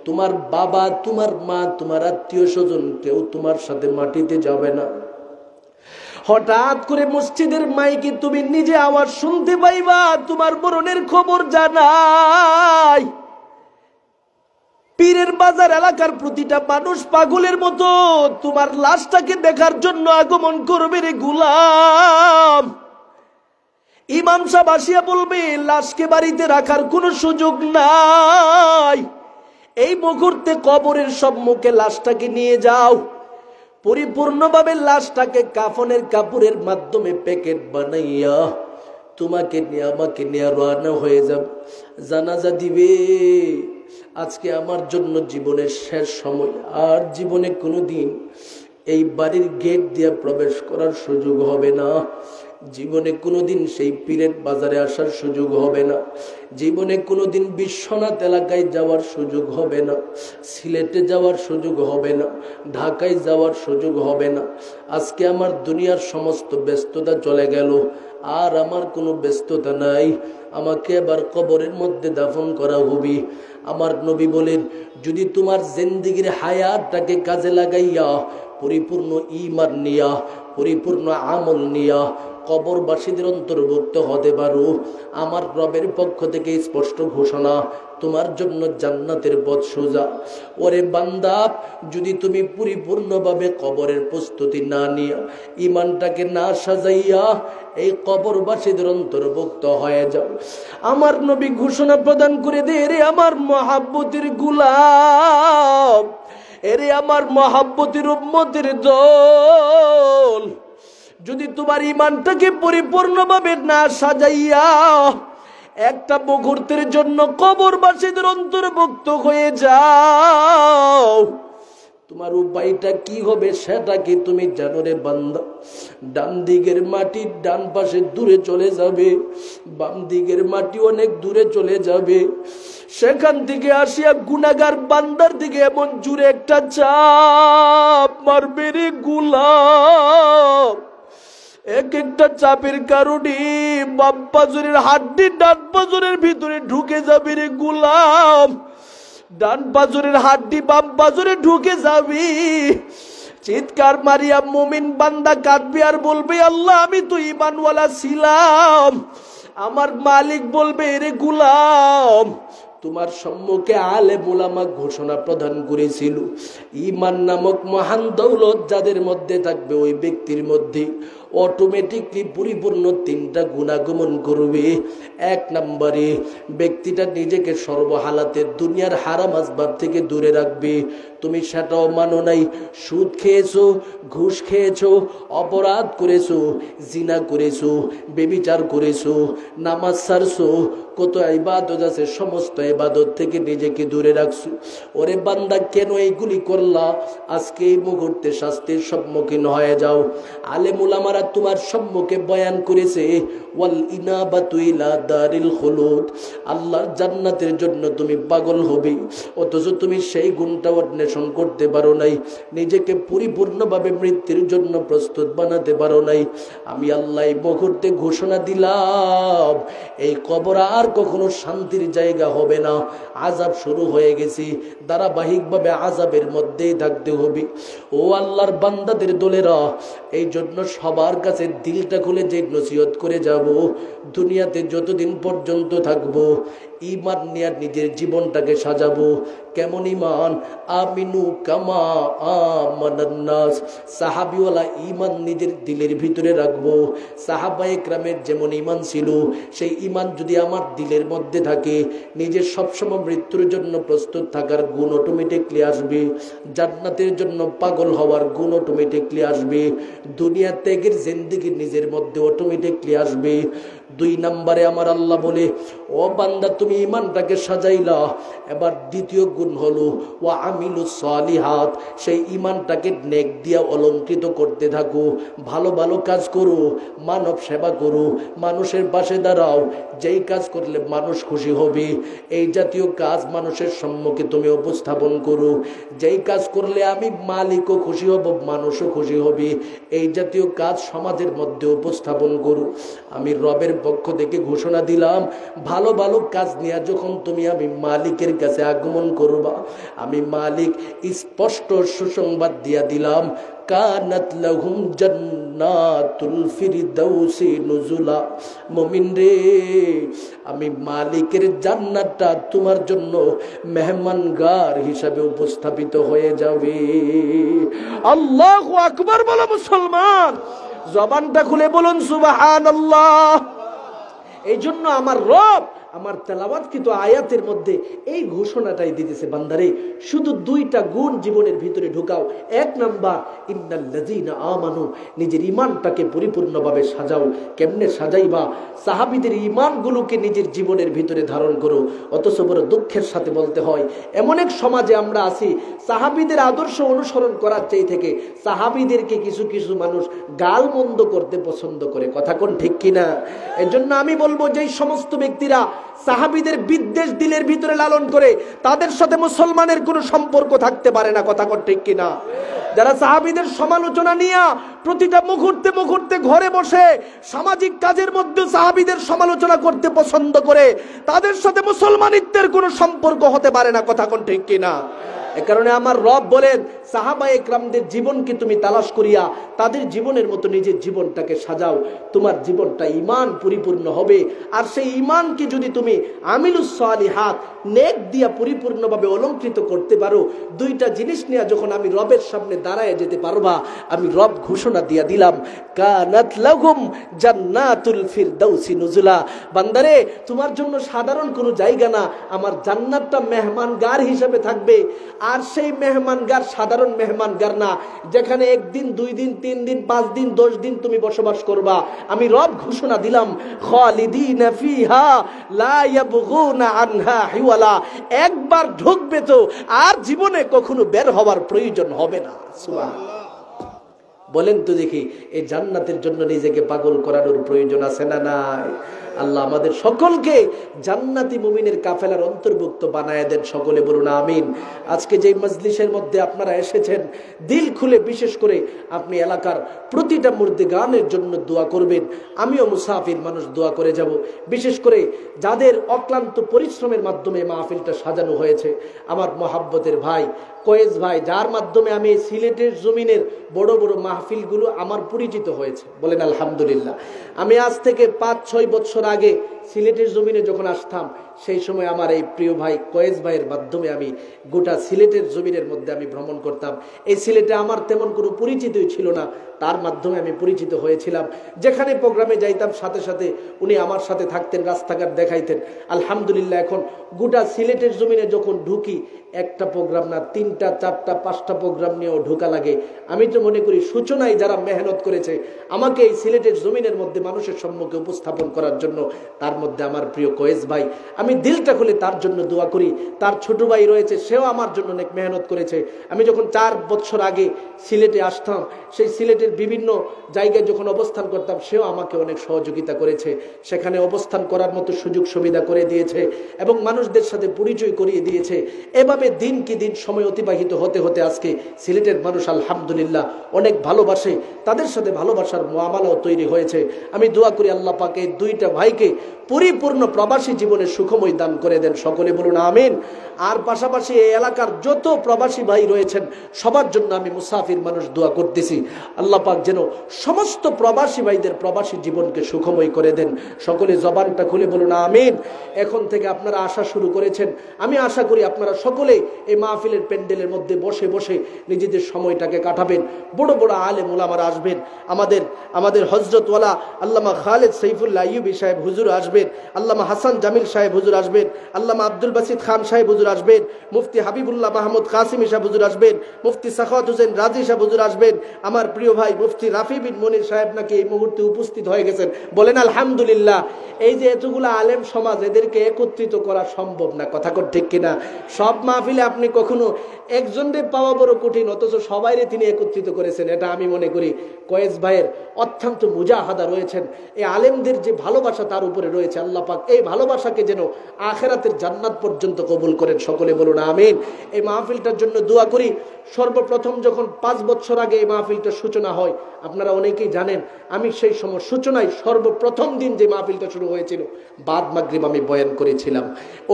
তোমার বাবা, তোমার মা, তোমার আত্মীয় স্বজন কেউ তোমার সাথে মাটিতে যাবে না। হঠাৎ করে মসজিদের মাইকে তুমি নিজে আওয়াজ শুনতে পাইবা, তোমার মরণের খবর জানাই। পীরের বাজার এলাকার প্রতিটা মানুষ পাগলের মতো তোমার লাশটাকে দেখার জন্য আগমন করবে রে গোলাম। ইমাম সাহেব আসিয়া বলবে, লাশকে বাড়িতে রাখার কোনো সুযোগ নাই, এই মুহূর্তে কবরের সম্মুখে লাশটাকে নিয়ে যাও। পরিপূর্ণভাবে লাশটাকে কাফনের কাপড়ের মাধ্যমে প্যাকেট বানাইয়া তোমাকে নিয়ে আমাকে নিয়ে রওনা হয়ে যাবে, জানাজা দিবে। আজকে আমার জন্য জীবনের শেষ সময়, আর জীবনে কোনোদিন এই বাড়ির গেট দিয়ে প্রবেশ করার সুযোগ হবে না। জীবনে কোনোদিন সেই পীরের বাজারে আসার সুযোগ হবে না। জীবনে কোনোদিন বিশ্বনাথ এলাকায় যাওয়ার সুযোগ হবে না, সিলেটে যাওয়ার সুযোগ হবে না, ঢাকায় যাওয়ার সুযোগ হবে না। আজকে আমার দুনিয়ার সমস্ত ব্যস্ততা চলে গেল, আর আমার কোনো ব্যস্ততা নাই। আমাকে এবার কবরের মধ্যে দাফন করা হবে। আমার নবী বলেন, যদি তোমার জিন্দেগির হায়াতটাকে কাজে লাগাইয়া পরিপূর্ণ ঈমান নিয়া, পরিপূর্ণ আমল নিয়া কবরবাসীদের অন্তর্ভুক্ত হতে পারো, আমার রবের পক্ষ থেকে স্পষ্ট ঘোষণা, তোমার জন্য জান্নাতের পথ সোজা। ওরে বান্দা, যদি তুমি পরিপূর্ণভাবে কবরের প্রস্তুতি না নিয়া, ঈমানটাকে না সাজাইয়া এই কবরবাসীদের অন্তর্ভুক্ত হয়ে যাও, আমার নবী ঘোষণা প্রদান করে দে, রে আমার মহাব্বতের গোলাম, এরে আমার মহাব্বতের উম্মতের দল, যদি তোমার ঈমানটাকে পরিপূর্ণভাবে না সাজাইয়া একটা মুহূর্তের জন্য কবরবাসীদের অন্তর্ভুক্ত হয়ে যাও, তোমার উপায়টা কি হবে সেটা কি তুমি জানো রে বান্দা? ডান দিকের মাটি ডান পাশে দূরে চলে যাবে, বাম দিকের মাটি অনেক দূরে চলে যাবে। সেখান থেকে আসিয়া গুনাহগার বান্দার দিকে এমন জুড়ে একটা চাপ মারবে রে গোলাম, এক একটা চাপের কারণে বাম পাজরের হাড্ডি ডান পাজরের ভিতরে ঢুকে যাবে রে গোলাম, ডান পাজরের হাড্ডি বাম পাজরে ঢুকে যাবি। চিৎকার মারিয়া মুমিন বান্দা কাঁদবে আর বলবে, আল্লাহ আমি তো ঈমানওয়ালা ছিলাম। আমার মালিক বলবে, রে গোলাম, তোমার সম্মুখে আলেম উলামা ঘোষণা প্রদান করেছিল, ঈমান নামক মহান দৌলত যাদের মধ্যে থাকবে ওই ব্যক্তির মধ্যে অটোমেটিকলি পরিপূর্ণ তিনটা গুণাগমন করবে। এক নম্বরে ব্যক্তিটা নিজেকে সর্বহালাতে দুনিয়ার হারাম আসবাব থেকে দূরে রাখবে। তুমি সেটাও মানো নাই, সুদ খেয়েছো, ঘুষ খেয়েছো, অপরাধ করেছো, জিনা করেছো, ব্যভিচার করেছো, নামাজ ছাড়ছো, কত ইবাদত আছে সমস্ত ইবাদত থেকে নিজেকে দূরে রাখছো। ওরে বান্দা, কেন এইগুলি করলা? আজকে এই মুহূর্তে শাস্তির সম্মুখীন হয়ে যাও। আলেম উলামারা তোমার সম্মুখে বয়ান করেছে, ওয়াল ইনাবাতু ইলা দারিল খুলুদ, আল্লাহর জান্নাতের জন্য তুমি পাগল হবে, অথচ তুমি সেই গুণটা অন্বেষণ করতে পারো নাই, নিজেকে পরিপূর্ণভাবে মৃত্যুর জন্য প্রস্তুত বানাতে পারো নাই। আমি আল্লাহ এই মুহূর্তে ঘোষণা দিলাম, এই কবর আর কখনো শান্তির জায়গা হবে না। আযাব শুরু হয়ে গেছে, ধারাবাহিকভাবে আযাবের মধ্যেই থাকতে হবে। ও আল্লাহর বান্দাদের দলেরা, এই জন্য সবার কাছে দিলটা খুলে যে নসিহত করে যাব, দুনিয়াতে যতদিন পর্যন্ত থাকবো ঈমান নিয়ে নিজের জীবনটাকে সাজাবো। কেমন ঈমান? আমিনু কামা আমানান নাস, সাহাবীওয়ালা ঈমান নিজের দিলের ভিতরে রাখবো। সাহাবায়ে কেরামের যেমন ঈমান ছিল, সেই ঈমান যদি আমার দিলের মধ্যে থাকে, নিজের সবসময় মৃত্যুর জন্য প্রস্তুত থাকার গুণ অটোমেটিকলি আসবে, জান্নাতের জন্য পাগল হওয়ার গুণ অটোমেটিকলি আসবে, দুনিয়া ত্যাগের জিন্দেগি নিজের মধ্যে অটোমেটিকলি আসবে। 2 নম্বরে আমার আল্লাহ বলে, ও বান্দা তুমি ঈমানটাকে সাজাইলা, এবার দ্বিতীয় গুণ হলো ওয়া আমিলুস সালিহাত, সেই ঈমানটাকে নেক দিয়া অলংকৃত করতে থাকো, ভালো ভালো কাজ করো, মানব সেবা করো, মানুষের পাশে দাঁড়াও, যেই কাজ করলে মানুষ খুশি হবে এই জাতীয় কাজ মানুষের সম্মুখে তুমি উপস্থাপন করো, যেই কাজ করলে আমি মালিকও খুশি হব, মানুষও খুশি হবে এই জাতীয় কাজ সমাজের মধ্যে উপস্থাপন করো। আমি রবের পক্ষ থেকে ঘোষণা দিলাম, ভালো ভালো কাজ নিয়ে যখন তুমি আমি মালিকের কাছে আগমন করবা, আমি মালিক স্পষ্ট সুসংবাদ দিয়া দিলাম, কানাত লাহুম জান্নাতুল ফিরদাউসি নুজুলা। মুমিন রে, আমি মালিকের জান্নাতটা তোমার জন্য মেহমানগার হিসাবে উপস্থাপিত হয়ে যাবে। আল্লাহু আকবার বলো মুসলমান, জবানটা খুলে বলুন সুবহানাল্লাহ। এই জন্য আমার রব আমার তেলাওয়াতকৃত আয়াতের মধ্যে এই ঘোষণাটাই দিতেছে, বান্দারে শুধু 2টা গুণ জীবনের ভিতরে ঢুকাও। 1 নাম্বার, ইন্নাল্লাযীনা আমানু, নিজের ঈমানটাকে পরিপূর্ণভাবে সাজাও। কেমনে সাজাইবা? সাহাবীদের ঈমানগুলোকে নিজের জীবনের ভিতরে ধারণ করো। অথচ বড় দুঃখের সাথে বলতে হয়, এমন এক সমাজে আমরা আছি, সাহাবীদের আদর্শ অনুসরণ করার চেয়ে থেকে সাহাবীদেরকে কিছু কিছু মানুষ গালমন্দ করতে পছন্দ করে। কথা কোন ঠিক কিনা? এজন্য আমি বলবো, যেই সমস্ত ব্যক্তিরা সাহাবীদের বিদ্বেষ দিলের ভিতরে লালন করে, তাদের সাথে মুসলমানের কোনো সম্পর্ক থাকতে পারে না। কথা কোন ঠিক কিনা? যারা সাহাবীদের সমালোচনা নিয়ে প্রতিটা মুহূর্তে মুহূর্তে ঘরে বসে সামাজিক কাজের মধ্যে সাহাবীদের সমালোচনা করতে পছন্দ করে, তাদের সাথে মুসলমানিত্বের কোনো সম্পর্ক হতে পারে না। কথা কোন ঠিক কিনা? এ কারণে আমার রব বলেন, সাহাবায়ে কেরামদের জীবনকে তুমি তালাশ করিয়া তাদের জীবনের মতো নিজের জীবনটাকে সাজাও, তোমার জীবনটা ঈমান পরিপূর্ণ হবে। আর সেই ঈমানকে যদি তুমি আমিলুস সালিহাত, নেক দিয়া পরিপূর্ণভাবে অলংকৃত করতে পারো, 2টা জিনিস নিয়ে যখন আমি রবের সামনে দাঁড়ায় যেতে পারবা, আমি রব ঘোষণা দিয়া দিলাম, কানাত লাহুম জান্নাতুল ফিরদাউসি নুজুলা। বান্দারে, তোমার জন্য সাধারণ কোনো জায়গা না, আমার জান্নাতটা মেহমানগার হিসেবে থাকবে। আর সেই মেহমানগার সাধারণ মেহমানগার না, যেখানে 1 দিন 2 দিন 3 দিন 5 দিন 10 দিন তুমি বসবাস করবা। আমি রব ঘোষণা দিলাম, খালিদিনা ফিহা লা ইয়াবগুনা আনহা হিওয়ালা, একবার ঢুকবে তো আর জীবনে কখনো বের হওয়ার প্রয়োজন হবে না। সুবহানাল্লাহ। বলেন তো দেখি, এই জান্নাতের জন্য নিজেকে পাগল করানোর প্রয়োজন আছে না নাই? আল্লাহ আমাদের সকলকে জান্নাতি মুমিনের কাফেলার অন্তর্ভুক্ত বানায় দেন। সকলে বলুন আমিন। আজকে যে মজলিসের মধ্যে আপনারা এসেছেন, দিল খুলে বিশেষ করে আপনি এলাকার প্রতিটা মুর্দে গানের জন্য দোয়া করবেন। আমিও মুসাফির মানুষ, দোয়া করে যাব। বিশেষ করে যাদের অক্লান্ত পরিশ্রমের মাধ্যমে মাহফিলটা সাজানো হয়েছে, আমার মহাব্বতের ভাই কয়েস ভাই, যার মাধ্যমে আমি সিলেটের জমিনের বড় বড় মাহফিলগুলো আমার পরিচিত হয়েছে। বলেন আলহামদুলিল্লাহ। আমি আজ থেকে 5-6 বছর আগে সিলেটের জমিনে যখন আসতাম, সেই সময় আমার এই প্রিয় ভাই কয়েস ভাইয়ের মাধ্যমে আমি গোটা সিলেটের জমিনের মধ্যে আমি ভ্রমণ করতাম। এই সিলেটে আমার তেমন কোনো পরিচিতই ছিল না, তার মাধ্যমে আমি পরিচিত হয়েছিলাম। যেখানে প্রোগ্রামে যাইতাম সাথে সাথে উনি আমার সাথে থাকতেন, রাস্তাঘাট দেখাইতেন। আলহামদুলিল্লাহ, এখন গোটা সিলেটের জমিনে যখন ঢুকি, একটা প্রোগ্রাম না, 3টা 4টা 5টা প্রোগ্রাম নিয়েও ঢোকা লাগে। আমি তো মনে করি সূচনায় যারা মেহনত করেছে আমাকে এই সিলেটের জমিনের মধ্যে মানুষের সম্মুখে উপস্থাপন করার জন্য, তার মধ্যে আমার প্রিয় কয়েস ভাই, আমি দিলটা খুলে তার জন্য দোয়া করি। তার ছোট ভাই রয়েছে, সেও আমার জন্য অনেক মেহনত করেছে। আমি যখন 4 বছর আগে সিলেটে আসতাম, সেই সিলেটের বিভিন্ন জায়গায় যখন অবস্থান করতাম, সেও আমাকে অনেক সহযোগিতা করেছে। সেখানে অবস্থান করার মতো সুযোগ সুবিধা করে দিয়েছে এবং মানুষদের সাথে পরিচয় করিয়ে দিয়েছে। এভাবে দিন কি দিন সময় অতিবাহিত হতে হতে আজকে সিলেটের মানুষ আলহামদুলিল্লাহ অনেক ভালোবাসে, তাদের সাথে ভালোবাসার মুআমালাও তৈরি হয়েছে। আমি দোয়া করি আল্লাহ পাক এই 2টা ভাইকে পরিপূর্ণ প্রবাসী জীবনের সুখময় দান করে দেন। সকলে বলুন আমিন। আর পাশাপাশি এই এলাকার যত প্রবাসী ভাই রয়েছেন, সবার জন্য আমি মুসাফির মানুষ দোয়া করতেছি, আল্লাহ পাক যেন সমস্ত প্রবাসী ভাইদের প্রবাসী জীবনকে সুখময় করে দেন। সকলে জবানটা খুলে বলুন আমিন। এখন থেকে আপনারা আসা শুরু করেছেন, আমি আশা করি আপনারা সকলে এই মাহফিলের প্যান্ডেলের মধ্যে বসে বসে নিজেদের সময়টাকে কাটাবেন। বড় বড় আলেম ওলামারা আসবেন, আমাদের হযরতওয়ালা আল্লামা খালেদ সাইফুল্লাহ আইয়ুবী সাহেব হুজুর আসবেন। আসবেন, আল্লামা হাসান জামিল সাহেব হুজুর আসবেন, আল্লামা আব্দুল বাসিত খান সাহেব হুজুর আসবেন, মুফতি হাবিবুল্লাহ মাহমুদ কাসিমি সাহেব হুজুর আসবেন, মুফতি সাখাওয়াত হোসেন রাজি সাহেব হুজুর আসবেন, আমার প্রিয় ভাই মুফতি রাফি বিন মনির সাহেব নাকি এই মুহূর্তে উপস্থিত হয়ে গেছেন, বলেন আলহামদুলিল্লাহ। এই যে এতগুলো আলেম সমাজ, এদেরকে একত্রিত করা সম্ভব না, কথা কর ঠিক কিনা? সব মাহফিলে আপনি কখনো একজনরে পাওয়া বড় কঠিন, অথচ সবাইরে তিনি একত্রিত করেছেন। এটা আমি মনে করি কয়েস ভাইয়ের অত্যন্ত মুজাহাদা রয়েছেন, এই আলেমদের যে ভালোবাসা তার উপরে রয়েছে। আল্লাহ পাক এই ভালোবাসাকে যেন আখিরাতের জান্নাত পর্যন্ত কবুল করেন, সকলে বলুন আমিন। এই মাহফিলটার জন্য দোয়া করি। সর্বপ্রথম যখন 5 বছর আগে এই মাহফিলটার সূচনা হয়, আপনারা অনেকেই জানেন, আমি সেই সময় সূচনায় সর্বপ্রথম দিন যে মাহফিলটা শুরু হয়েছিল, বাদ মাগরিব আমি বয়ান করেছিলাম।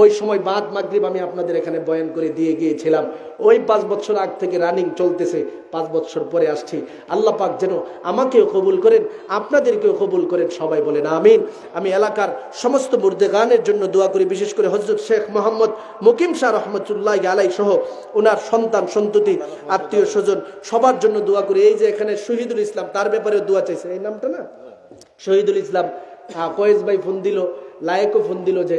ওই সময় বাদ মাগরিব আমি আপনাদের এখানে বয়ান করে দিয়ে গিয়েছিলাম। ওই 5 বছর আগ থেকে রানিং চলতেছে, 5 বছর পরে আসছি। আল্লাহ পাক যেন আমাকেও কবুল করেন, আপনাদেরকেও কবুল করেন, সবাই বলেন আমিন। আমি এলাকার সমস্ত মুর্দেগানের জন্য দোয়া করি, বিশেষ করে হযরত শেখ মোহাম্মদ মুকিম শাহ রহমতুল্লাহি আলাইহি সহ ওনার সন্তান সন্ততি আত্মীয় স্বজন সবার জন্য দোয়া করি। এই যে এখানে শহীদুল ইসলাম, তার ব্যাপারে দোয়া চাইছে, এই নামটা না শহীদুল ইসলাম, কয়েস ভাই ফোন দিল, লায়েকও ফোন দিল যে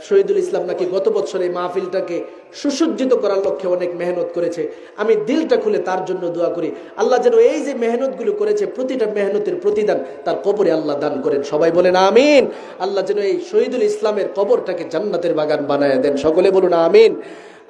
শহীদুল ইসলাম নাকি গত বছর এই মাহফিলটাকে সুসজ্জিত করার লক্ষ্যে অনেক মেহনত করেছে। আমি দিলটা খুলে তার জন্য দোয়া করি, আল্লাহ যেন এই যে মেহনতগুলো করেছে প্রতিটা মেহনতের প্রতিদান তার কবরে আল্লাহ দান করেন, সবাই বলেন আমিন। আল্লাহ যেন এই শহীদুল ইসলামের কবরটাকে জান্নাতের বাগান বানায় দেন, সকলে বলুন আমিন।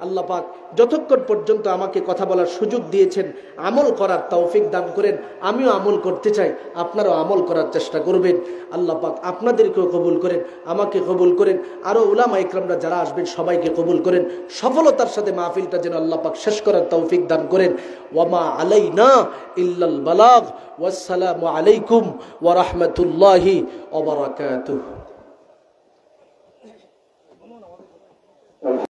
আল্লাহ পাক যতক্ষণ পর্যন্ত আমাকে কথা বলার সুযোগ দিয়েছেন, আমল করার তৌফিক দান করেন। আমিও আমল করতে চাই, আপনারাও আমল করার চেষ্টা করবেন। আল্লাহ পাক আপনাদেরকেও কবুল করেন, আমাকে কবুল করেন, আরো উলামা ইকরামরা যারা আসবেন সবাইকে কবুল করেন। সফলতার সাথে মাহফিলটা যেন আল্লাহ পাক শেষ করার তৌফিক দান করেন। ওয়ামা আলাইনা ইল্লাল বালাগ। ওয়াসসালামু আলাইকুম ওয়া রাহমাতুল্লাহি ওয়া বারাকাতুহু।